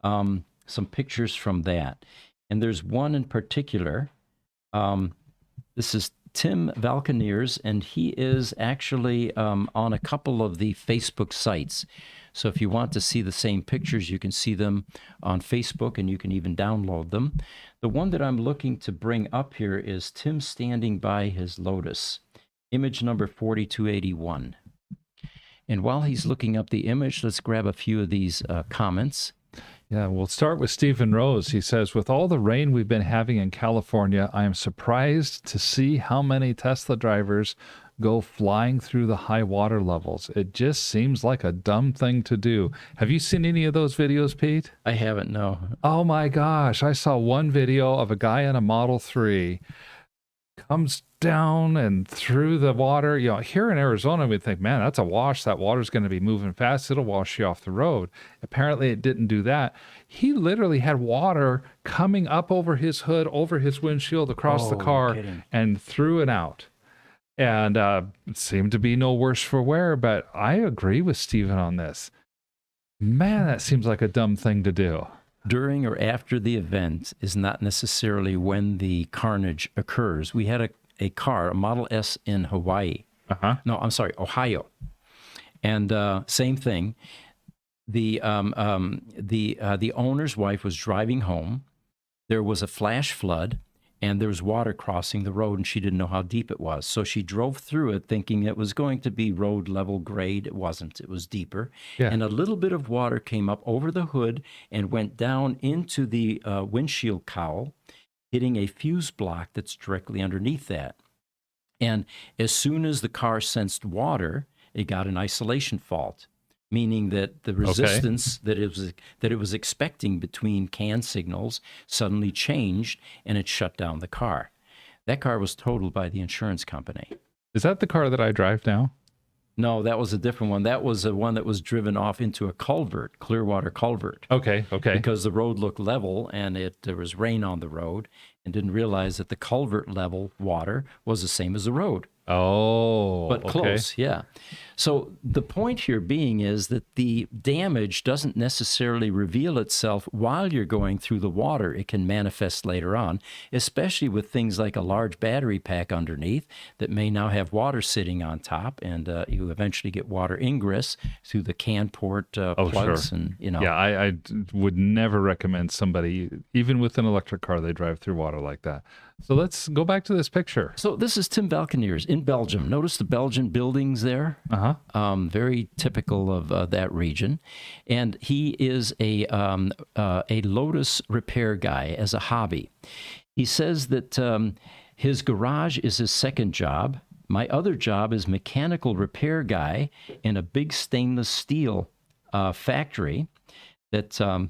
some pictures from that. And there's one in particular. This is Tim Valkeniers, and he is actually on a couple of the Facebook sites. So if you want to see the same pictures, you can see them on Facebook, and you can even download them. The one that I'm looking to bring up here is Tim standing by his Lotus, image number 4281. And while he's looking up the image, let's grab a few of these comments. Yeah, we'll start with Stephen Rose. He says, with all the rain we've been having in California, I am surprised to see how many Tesla drivers go flying through the high water levels. It just seems like a dumb thing to do. Have you seen any of those videos, Pete? I haven't, no. Oh my gosh. I saw one video of a guy in a Model 3 comes down and through the water. Here in Arizona, we'd think, man, that's a wash. That water's going to be moving fast. It'll wash you off the road. Apparently, it didn't do that. He literally had water coming up over his hood, over his windshield, across the car, and through and out. And it seemed to be no worse for wear, but I agree with Stephen on this. Man, that seems like a dumb thing to do. During or after the event is not necessarily when the carnage occurs. We had a car, a Model S in Hawaii. Uh-huh. No, I'm sorry, Ohio. And same thing. The owner's wife was driving home. There was a flash flood, and there was water crossing the road, and she didn't know how deep it was. So she drove through it thinking it was going to be road level grade. It wasn't. It was deeper. Yeah. And a little bit of water came up over the hood and went down into the windshield cowl, hitting a fuse block that's directly underneath that. And as soon as the car sensed water, it got an isolation fault, meaning that the resistance that it was expecting between CAN signals suddenly changed, and it shut down the car. That car was totaled by the insurance company. Is that the car that I drive now? No, that was a different one. That was the one that was driven off into a culvert, Clearwater culvert. Okay. Because the road looked level, and there was rain on the road, and didn't realize that the culvert level water was the same as the road. Oh, But close, yeah. So the point here being is that the damage doesn't necessarily reveal itself while you're going through the water. It can manifest later on, especially with things like a large battery pack underneath that may now have water sitting on top, and you eventually get water ingress through the CAN port plugs. Sure. And Yeah, I would never recommend somebody, even with an electric car, they drive through water like that. So let's go back to this picture. So this is Tim Valkeniers in Belgium. Notice the Belgian buildings there. Very typical of that region. And he is a Lotus repair guy as a hobby. He says that his garage is his second job. My other job is mechanical repair guy in a big stainless steel factory. that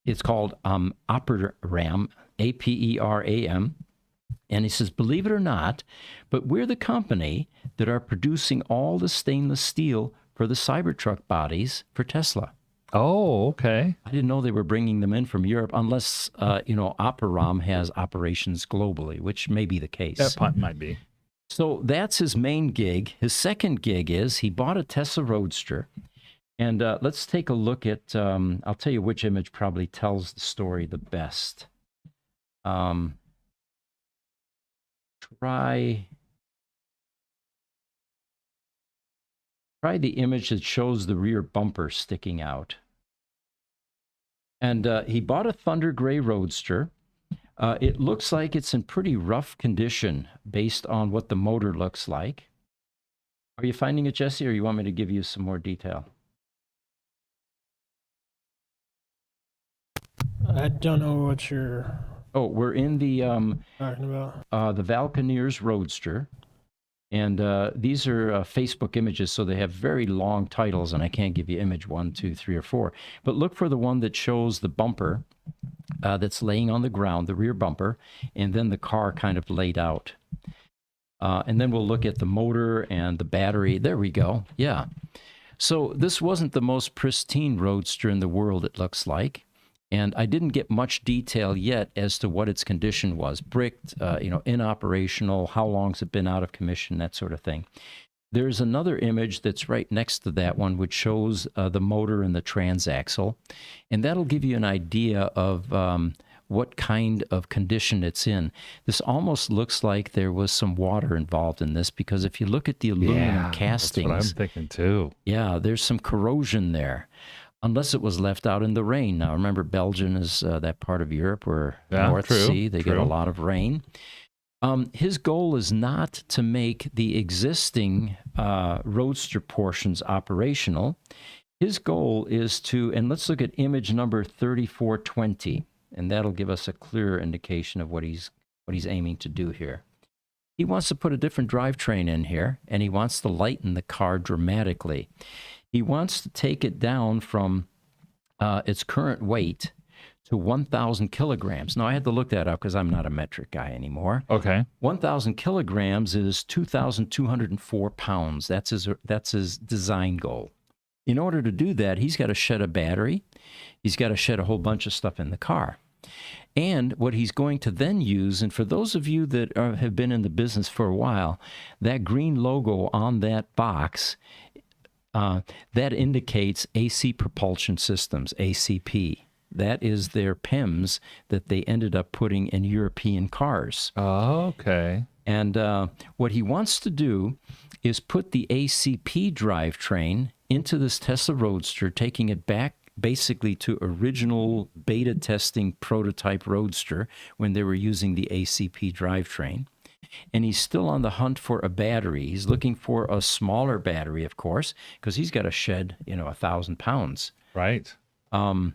it's called Aperam, Aperam. And he says, believe it or not, but we're the company that are producing all the stainless steel for the Cybertruck bodies for Tesla. Oh, okay. I didn't know they were bringing them in from Europe unless, Aperam has operations globally, which may be the case. That might be. So that's his main gig. His second gig is he bought a Tesla Roadster. And let's take a look at, I'll tell you which image probably tells the story the best. Try the image that shows the rear bumper sticking out. And he bought a Thunder Gray Roadster. It looks like it's in pretty rough condition based on what the motor looks like. Are you finding it, Jesse, or you want me to give you some more detail? I don't know what you're Oh, we're in the talking about. the Valconeers Roadster. And these are Facebook images, so they have very long titles, and I can't give you image 1, 2, 3, or 4. But look for the one that shows the bumper that's laying on the ground, the rear bumper, and then the car kind of laid out. And then we'll look at the motor and the battery. There we go. Yeah. So this wasn't the most pristine Roadster in the world, it looks like. And I didn't get much detail yet as to what its condition was. Bricked, inoperational, how long's it been out of commission, that sort of thing. There's another image that's right next to that one, which shows the motor and the transaxle. And that'll give you an idea of what kind of condition it's in. This almost looks like there was some water involved in this, because if you look at the aluminum castings... That's what I'm thinking too. Yeah, there's some corrosion there. Unless it was left out in the rain. Now, remember, Belgium is that part of Europe where North Sea, they get a lot of rain. His goal is not to make the existing Roadster portions operational. His goal is to, and let's look at image number 3420, and that'll give us a clearer indication of what he's aiming to do here. He wants to put a different drivetrain in here, and he wants to lighten the car dramatically. He wants to take it down from its current weight to 1,000 kilograms. Now, I had to look that up because I'm not a metric guy anymore. Okay. 1,000 kilograms is 2,204 pounds. That's his design goal. In order to do that, he's got to shed a battery. He's got to shed a whole bunch of stuff in the car. And what he's going to then use, and for those of you that have been in the business for a while, that green logo on that box, that indicates AC Propulsion Systems, ACP. That is their PIMs that they ended up putting in European cars. Oh, okay. And what he wants to do is put the ACP drivetrain into this Tesla Roadster, taking it back basically to original beta testing prototype Roadster when they were using the ACP drivetrain. And he's still on the hunt for a battery. He's looking for a smaller battery, of course, because he's got to shed, 1,000 pounds. Right. And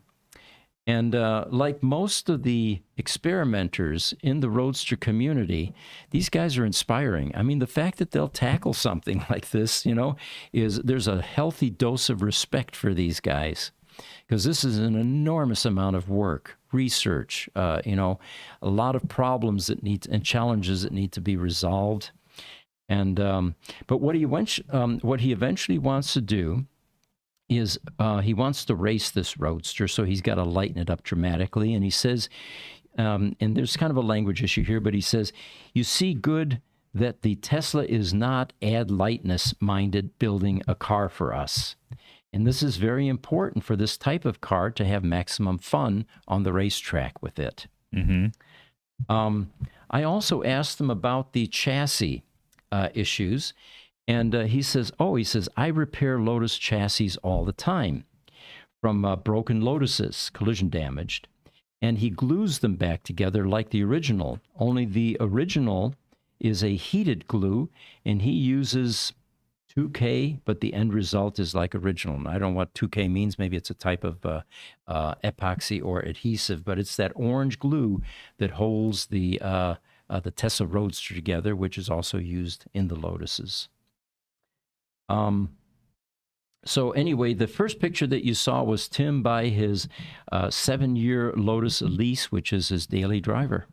like most of the experimenters in the Roadster community, these guys are inspiring. I mean, the fact that they'll tackle something like this, there's a healthy dose of respect for these guys, because this is an enormous amount of work, research, a lot of problems and challenges that need to be resolved. And but what he eventually wants to do is he wants to race this Roadster, so he's got to lighten it up dramatically. And he says, and there's kind of a language issue here, but he says, you see good that the Tesla is not add lightness minded building a car for us. And this is very important for this type of car to have maximum fun on the racetrack with it. Mm-hmm. I also asked him about the chassis issues. And he says, I repair Lotus chassis all the time from broken Lotuses, collision damaged. And he glues them back together like the original, only the original is a heated glue, and he uses 2K, but the end result is like original. And I don't know what 2K means. Maybe it's a type of epoxy or adhesive, but it's that orange glue that holds the Tesla Roadster together, which is also used in the Lotuses. So anyway, the first picture that you saw was Tim by his 7-year Lotus Elise, which is his daily driver.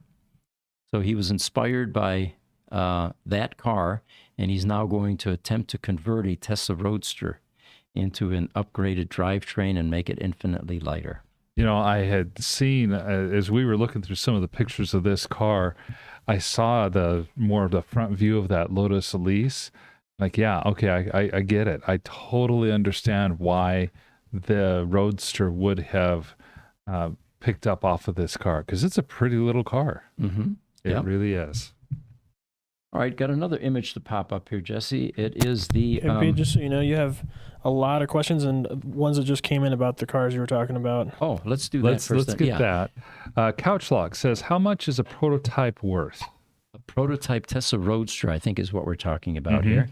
So he was inspired by that car, and he's now going to attempt to convert a Tesla Roadster into an upgraded drivetrain and make it infinitely lighter. You know, I had seen, as we were looking through some of the pictures of this car, I saw more of the front view of that Lotus Elise. Like, yeah, okay, I get it. I totally understand why the Roadster would have picked up off of this car, because it's a pretty little car. Mm-hmm. It really is. All right, got another image to pop up here, Jesse. It is the... Hey, Pete, just so you know, you have a lot of questions and ones that just came in about the cars you were talking about. Oh, let's do that first. Let's get that. Couchlock says, how much is a prototype worth? A prototype Tesla Roadster, I think, is what we're talking about here.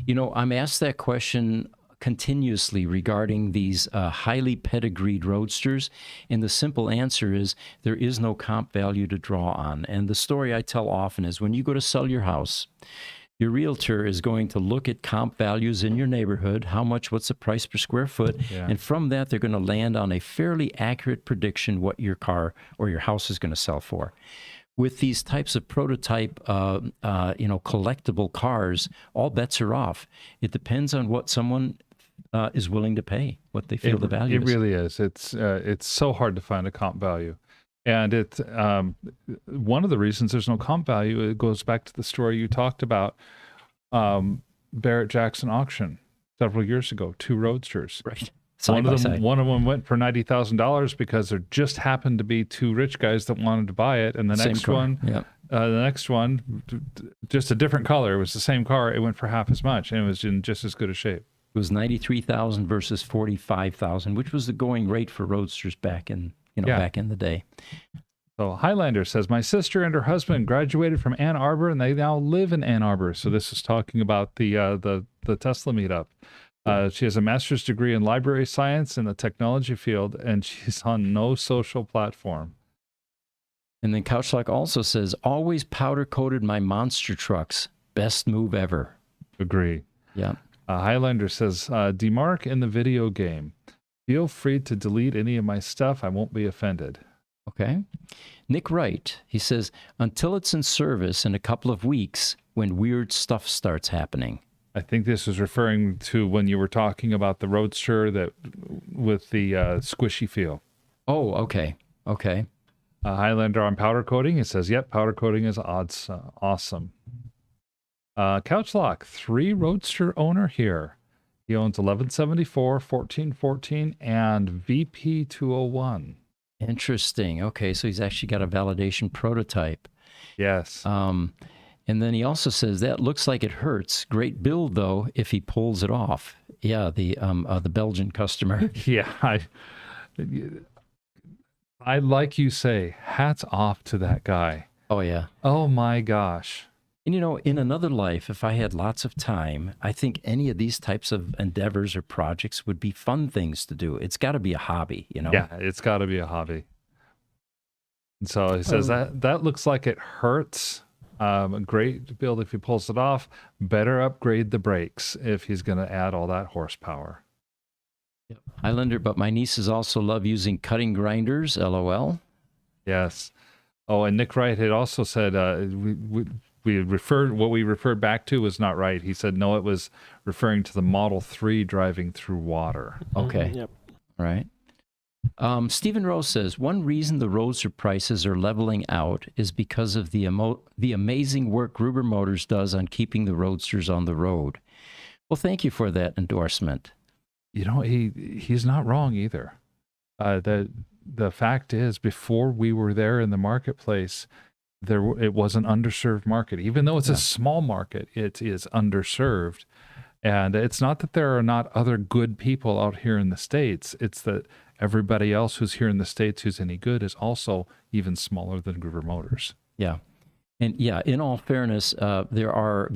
You know, I'm asked that question continuously regarding these highly pedigreed Roadsters, and the simple answer is there is no comp value to draw on. And the story I tell often is when you go to sell your house, your realtor is going to look at comp values in your neighborhood, what's the price per square foot, and from that they're going to land on a fairly accurate prediction what your car or your house is going to sell for. With these types of prototype, collectible cars, all bets are off. It depends on what someone is willing to pay, what they feel the value is. It really is. It's so hard to find a comp value. And it's one of the reasons there's no comp value, it goes back to the story you talked about, Barrett Jackson auction several years ago, 2 Roadsters. Right. One of them went for $90,000 because there just happened to be 2 rich guys that wanted to buy it, and the next one, just a different color. It was the same car. It went for half as much, and it was in just as good a shape. It was $93,000 versus $45,000, which was the going rate for Roadsters back in the day. So Highlander says, my sister and her husband graduated from Ann Arbor, and they now live in Ann Arbor. So this is talking about the Tesla meetup. She has a master's degree in library science in the technology field, and she's on no social platform. And then Couchlock also says, always powder-coated my monster trucks. Best move ever. Agree. Yeah. Highlander says, Demark in the video game. Feel free to delete any of my stuff. I won't be offended. Okay. Nick Wright, he says, until it's in service in a couple of weeks when weird stuff starts happening. I think this is referring to when you were talking about the Roadster with the squishy feel. Oh, okay. Okay. Highlander on powder coating. It says, yep, powder coating is awesome. Couchlock, 3 Roadster owner here. He owns 1174, 1414, and VP 201. Interesting. Okay, so he's actually got a validation prototype. Yes. And then he also says that looks like it hurts. Great build though if he pulls it off. Yeah, the Belgian customer. Yeah, I like you say, hats off to that guy. Oh yeah. Oh my gosh. And you know, in another life, if I had lots of time, I think any of these types of endeavors or projects would be fun things to do. It's got to be a hobby, you know? Yeah, it's got to be a hobby. And so he says that looks like it hurts. Great build if he pulls it off. Better upgrade the brakes if he's going to add all that horsepower. Yep. Highlander, but my nieces also love using cutting grinders, LOL. Yes. Oh, and Nick Wright had also said we referred back to was not right. He said, no, it was referring to the Model 3 driving through water. Okay. Yep. All right. Stephen Rose says, one reason the Roadster prices are leveling out is because of the amazing work Gruber Motors does on keeping the Roadsters on the road. Well, thank you for that endorsement. You know, he's not wrong either. The fact is, before we were there in the marketplace, it was an underserved market. Even though it's a small market, it is underserved. And it's not that there are not other good people out here in the States. It's that everybody else who's here in the States who's any good is also even smaller than Gruber Motors. Yeah. And yeah, in all fairness, there are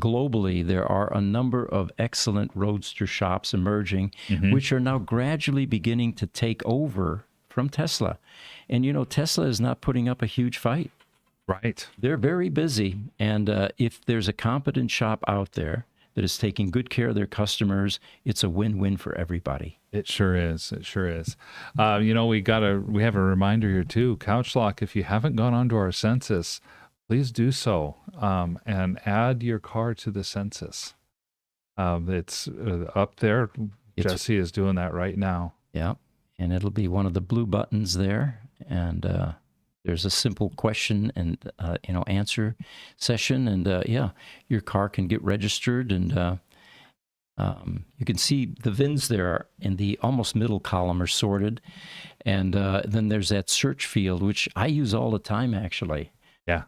a number of excellent Roadster shops emerging, which are now gradually beginning to take over from Tesla. And, you know, Tesla is not putting up a huge fight. Right. They're very busy. And if there's a competent shop out there that is taking good care of their customers. It's a win-win for everybody. It sure is. It sure is. You know, we have a reminder here too. Couch Lock, if you haven't gone onto our census, please do so, and add your car to the census. It's up there. Jesse is doing that right now. Yeah, and it'll be one of the blue buttons there, and there's a simple question and answer session, and your car can get registered, and you can see the VINs there in the almost middle column are sorted, and then there's that search field, which I use all the time actually. Yeah.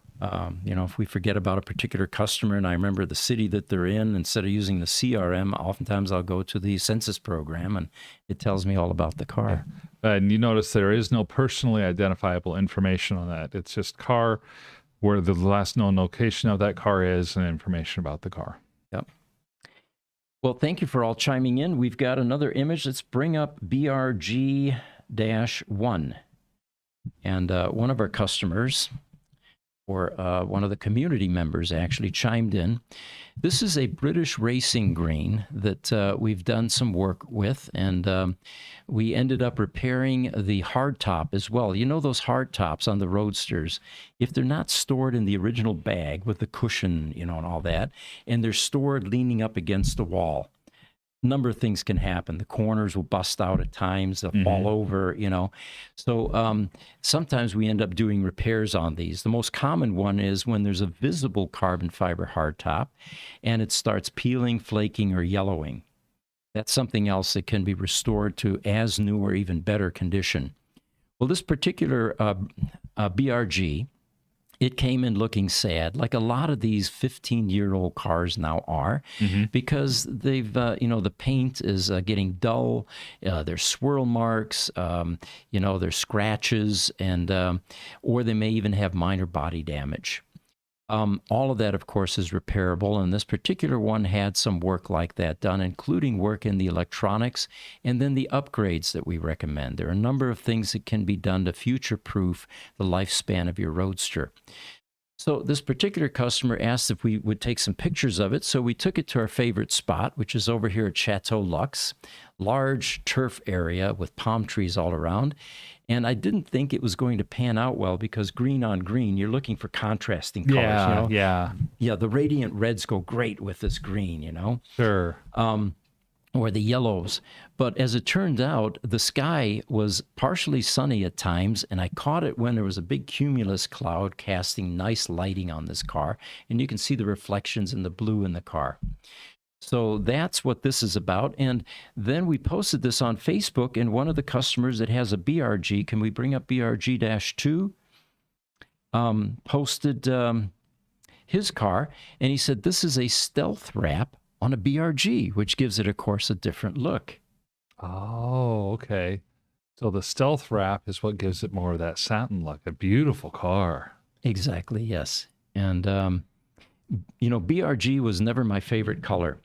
If we forget about a particular customer and I remember the city that they're in, instead of using the CRM, oftentimes I'll go to the census program and it tells me all about the car. And you notice there is no personally identifiable information on that. It's just car, where the last known location of that car is, and information about the car. Yep. Well, thank you for all chiming in. We've got another image. Let's bring up BRG-1. And one of our customers, or one of the community members actually chimed in. This is a British racing green that we've done some work with, and we ended up repairing the hardtop as well. You know those hardtops on the Roadsters, if they're not stored in the original bag with the cushion, and all that, and they're stored leaning up against the wall, a number of things can happen. The corners will bust out at times, they'll fall over, So sometimes we end up doing repairs on these. The most common one is when there's a visible carbon fiber hardtop and it starts peeling, flaking, or yellowing. That's something else that can be restored to as new or even better condition. Well, this particular BRG, it came in looking sad, like a lot of these 15-year-old cars now are, because they've, the paint is getting dull. There's swirl marks, there's scratches, and or they may even have minor body damage. All of that, of course, is repairable, and this particular one had some work like that done, including work in the electronics and then the upgrades that we recommend. There are a number of things that can be done to future-proof the lifespan of your Roadster. So this particular customer asked if we would take some pictures of it, so we took it to our favorite spot, which is over here at Chateau Lux, large turf area with palm trees all around. And I didn't think it was going to pan out well because green on green, you're looking for contrasting colors. Yeah. The radiant reds go great with this green, Sure. Or the yellows. But as it turned out, the sky was partially sunny at times, and I caught it when there was a big cumulus cloud casting nice lighting on this car, and you can see the reflections in the blue in the car. So that's what this is about. And then we posted this on Facebook, and one of the customers that has a BRG, can we bring up BRG-2? Posted his car, and he said this is a stealth wrap on a BRG, which gives it, of course, a different look. Oh, okay. So the stealth wrap is what gives it more of that satin look. A beautiful car. Exactly, yes. And, BRG was never my favorite color.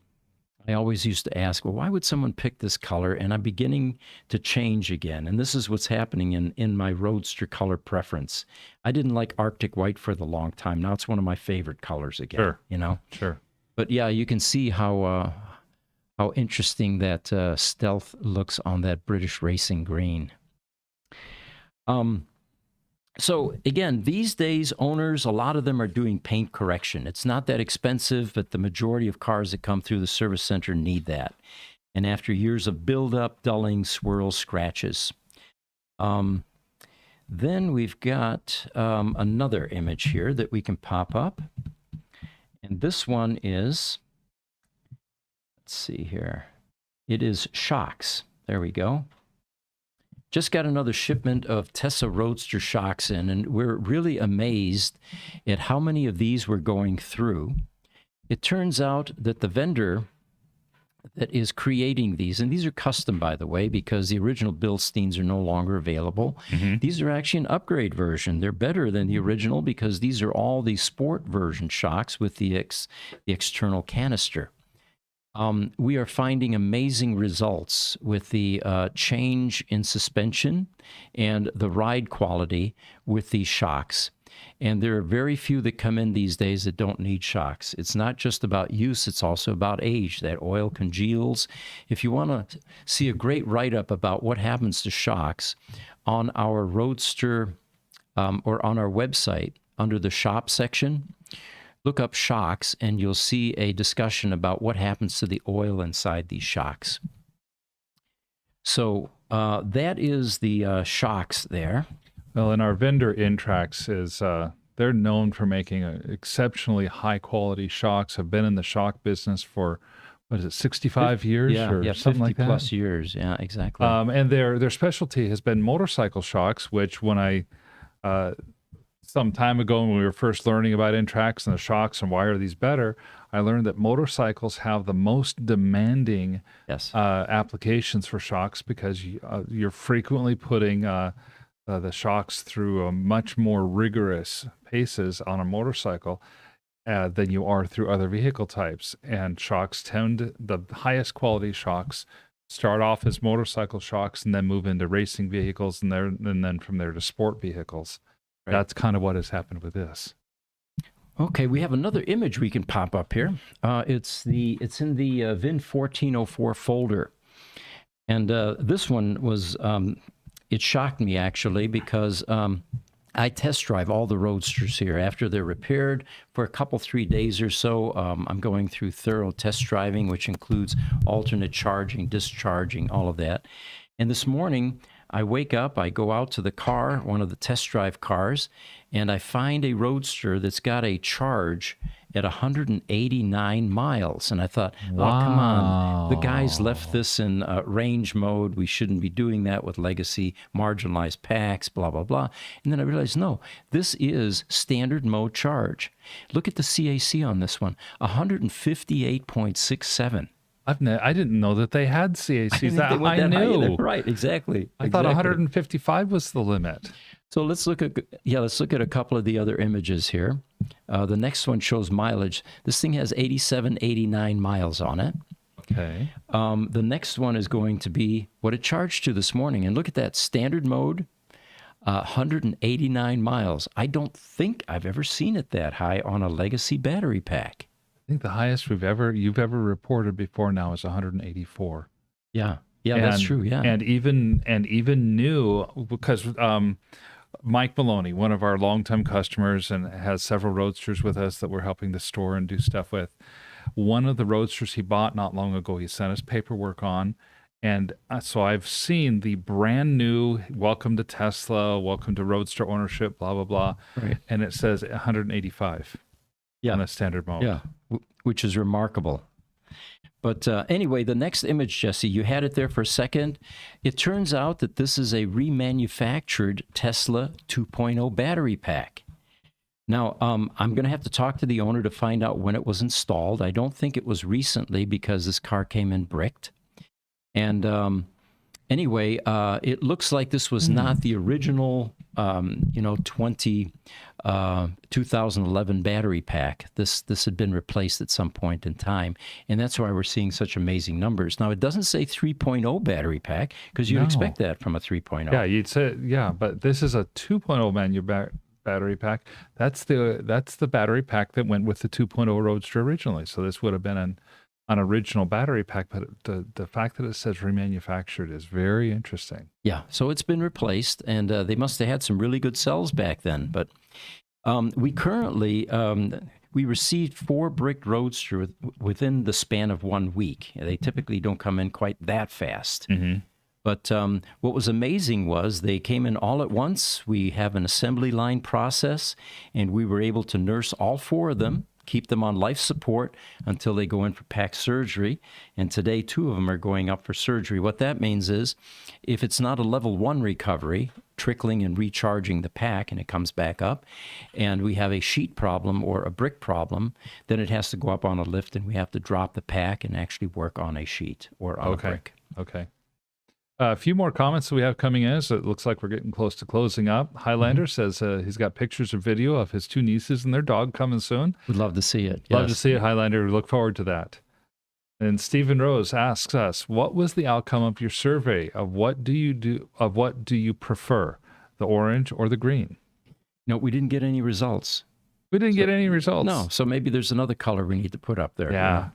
I always used to ask, well, why would someone pick this color? And I'm beginning to change again. And this is what's happening in my Roadster color preference. I didn't like Arctic White for the long time. Now it's one of my favorite colors again. Sure. Sure. But yeah, you can see how interesting that stealth looks on that British racing green. So again, these days, owners, a lot of them are doing paint correction. It's not that expensive, but the majority of cars that come through the service center need that. And after years of buildup, dulling, swirls, scratches. Then we've got another image here that we can pop up. And this one is, let's see here. It is shocks. There we go. Just got another shipment of Tesla Roadster shocks in, and we're really amazed at how many of these we're going through. It turns out that the vendor that is creating these, and these are custom, by the way, because the original Bilsteins are no longer available. These are actually an upgrade version. They're better than the original because these are all the sport version shocks with the external canister. We are finding amazing results with the change in suspension and the ride quality with these shocks. And there are very few that come in these days that don't need shocks. It's not just about use, it's also about age. That oil congeals. If you want to see a great write-up about what happens to shocks, on our Roadster or on our website, under the shop section, look up shocks and you'll see a discussion about what happens to the oil inside these shocks. So that is the shocks there. Well, and our vendor Intrax is they're known for making exceptionally high quality shocks. Have been in the shock business for what is it, 65 years or something 50 like that? plus years. Yeah, exactly. And their specialty has been motorcycle shocks, which when I some time ago when we were first learning about Intrax and the shocks and why are these better, I learned that motorcycles have the most demanding Yes. applications for shocks because you're frequently putting the shocks through a much more rigorous paces on a motorcycle than you are through other vehicle types. And shocks the highest quality shocks start off as motorcycle shocks and then move into racing vehicles and then from there to sport vehicles. Right. That's kind of what has happened with this. Okay, we have another image we can pop up here. It's in the VIN 1404 folder. And this one was, it shocked me actually because I test drive all the Roadsters here. After they're repaired for a couple, 3 days or so, I'm going through thorough test driving, which includes alternate charging, discharging, all of that. And this morning, I wake up, I go out to the car, one of the test drive cars, and I find a Roadster that's got a charge at 189 miles. And I thought, wow. Oh, come on. The guy's left this in range mode. We shouldn't be doing that with legacy marginalized packs, blah, blah, blah. And then I realized, no, this is standard mode charge. Look at the CAC on this one, 158.67. I didn't know that they had CACs that high. I knew. Right, exactly. I thought 155 was the limit. So let's look at a couple of the other images here. The next one shows mileage. This thing has 87, 89 miles on it. Okay. The next one is going to be what it charged to this morning. And look at that, standard mode, 189 miles. I don't think I've ever seen it that high on a legacy battery pack. I think the highest you've ever reported before now is 184. Yeah, that's true. Yeah, and even new because Mike Maloney, one of our longtime customers, and has several Roadsters with us that we're helping to store and do stuff with. One of the Roadsters he bought not long ago, he sent us paperwork on, and so I've seen the brand new "Welcome to Tesla," "Welcome to Roadster ownership," blah blah blah, right. And it says 185. Yeah, on a standard mode. Yeah, which is remarkable. But anyway, the next image, Jesse, you had it there for a second. It turns out that this is a remanufactured Tesla 2.0 battery pack. Now, I'm going to have to talk to the owner to find out when it was installed. I don't think it was recently because this car came in bricked. And anyway, it looks like this was not the original, 2011 battery pack. This had been replaced at some point in time, and that's why we're seeing such amazing numbers. Now, it doesn't say 3.0 battery pack because you'd expect that from a 3.0. Yeah, you'd say but this is a 2.0 battery pack. That's the battery pack that went with the 2.0 Roadster originally. So this would have been an original battery pack, but the fact that it says remanufactured is very interesting. Yeah, so it's been replaced, and they must have had some really good cells back then. But we currently, we received 4 brick Roadster within the span of 1 week. They typically don't come in quite that fast. Mm-hmm. But what was amazing was they came in all at once. We have an assembly line process, and we were able to nurse all 4 of them, keep them on life support until they go in for pack surgery. And today, 2 of them are going up for surgery. What that means is if it's not a level 1 recovery, trickling and recharging the pack and it comes back up, and we have a sheet problem or a brick problem, then it has to go up on a lift and we have to drop the pack and actually work on a sheet or on a brick. Okay. A few more comments that we have coming in. So it looks like we're getting close to closing up. Highlander says he's got pictures or video of his 2 nieces and their dog coming soon. We'd love to see it. Love to see it, Highlander. We look forward to that. And Stephen Rose asks us, what was the outcome of your survey of what do you prefer, the orange or the green? No, we didn't get any results. We didn't get any results. No, so maybe there's another color we need to put up there. Yeah.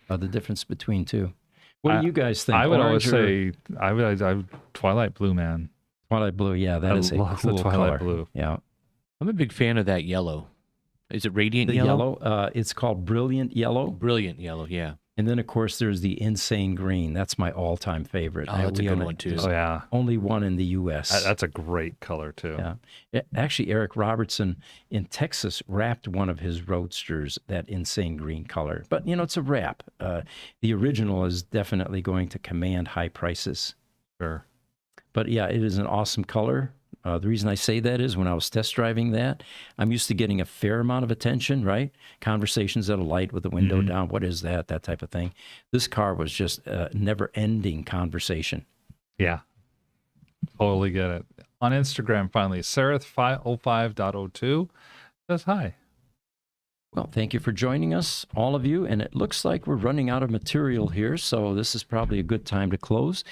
The difference between two. What do you guys think? I would always Orange or say I would Twilight Blue, man. Twilight blue. Yeah, that is a love cool the Twilight color. Blue. Yeah, I'm a big fan of that yellow. Is it radiant the yellow? yellow. It's called Brilliant Yellow. Brilliant yellow, yeah. And then, of course, there's the Insane Green. That's my all-time favorite. Oh, that's a We good own it. one, too. There's Oh yeah, only one in the U.S. that's a great color too. Yeah. Actually, Eric Robertson in Texas wrapped one of his Roadsters that insane green color. But, it's a wrap. The original is definitely going to command high prices. Sure. But, yeah, it is an awesome color. The reason I say that is when I was test driving that, I'm used to getting a fair amount of attention, right? Conversations at a light with the window down. What is that? That type of thing. This car was just a never-ending conversation. Yeah. Totally get it. On Instagram, finally, Sereth505.02 says hi. Well, thank you for joining us, all of you. And it looks like we're running out of material here, so this is probably a good time to close.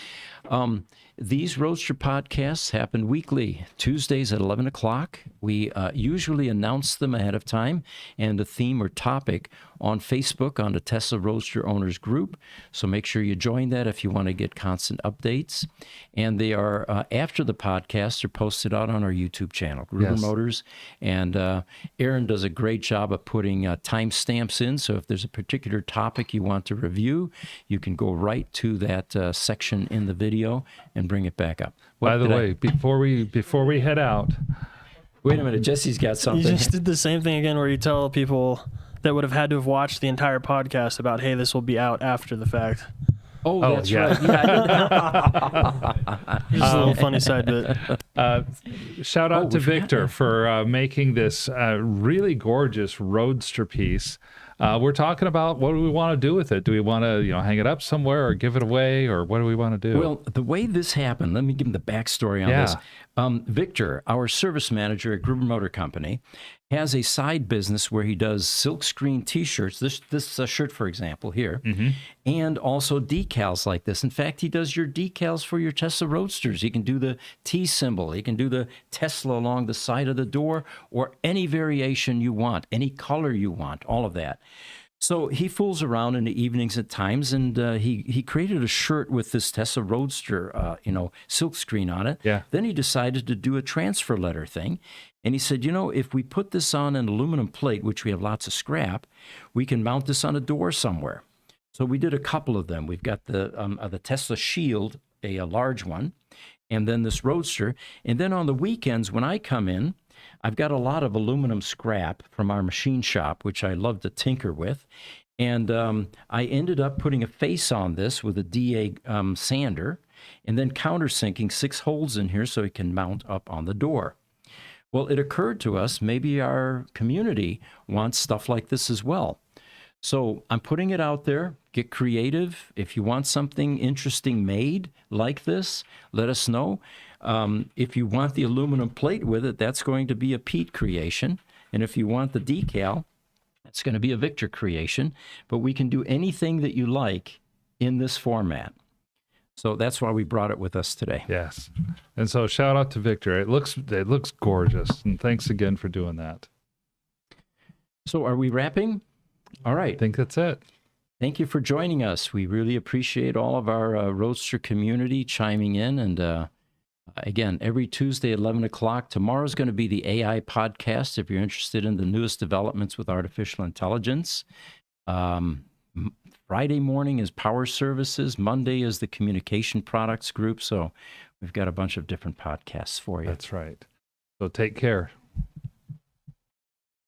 These Roadster podcasts happen weekly, Tuesdays at 11 o'clock. We usually announce them ahead of time and the theme or topic on Facebook on the Tesla Roadster Owners Group. So make sure you join that if you want to get constant updates. And they are, after the podcasts, are posted out on our YouTube channel, Gruber Motors. And Aaron does a great job of putting timestamps in. So if there's a particular topic you want to review, you can go right to that section in the video and bring it back up. By the way, before we head out, Wait a minute, Jesse's got You something. just did the same thing again where you tell people that would have had to have watched the entire podcast about, hey, this will be out after the fact. Oh, that's yeah. right. Yeah. Just a little funny side bit. shout out to we forgot Victor that. for making this really gorgeous Roadster piece. We're talking about what do we want to do with it? Do we want to, hang it up somewhere or give it away, or what do we want to do? Well, the way this happened, let me give him the backstory on this. Victor, our service manager at Gruber Motor Company, has a side business where he does silkscreen T-shirts, this shirt, for example, here, and also decals like this. In fact, he does your decals for your Tesla Roadsters. He can do the T symbol. He can do the Tesla along the side of the door, or any variation you want, any color you want, all of that. So he fools around in the evenings at times, and he created a shirt with this Tesla Roadster, silkscreen on it. Yeah. Then he decided to do a transfer letter thing, and he said, if we put this on an aluminum plate, which we have lots of scrap, we can mount this on a door somewhere. So we did a couple of them. We've got the Tesla Shield, a large one, and then this Roadster. And then on the weekends when I come in, I've got a lot of aluminum scrap from our machine shop, which I love to tinker with. And I ended up putting a face on this with a DA sander and then countersinking 6 holes in here so it can mount up on the door. Well, it occurred to us maybe our community wants stuff like this as well. So I'm putting it out there. Get creative. If you want something interesting made like this, let us know. If you want the aluminum plate with it, that's going to be a Pete creation. And if you want the decal, that's going to be a Victor creation. But we can do anything that you like in this format. So that's why we brought it with us today. Yes. And so shout out to Victor. It looks gorgeous. And thanks again for doing that. So are we wrapping? All right. I think that's it. Thank you for joining us. We really appreciate all of our Roadster community chiming in. And again, every Tuesday at 11 o'clock. Tomorrow's going to be the AI podcast if you're interested in the newest developments with artificial intelligence. Friday morning is Power Services. Monday is the Communication Products Group. So we've got a bunch of different podcasts for you. That's right. So take care.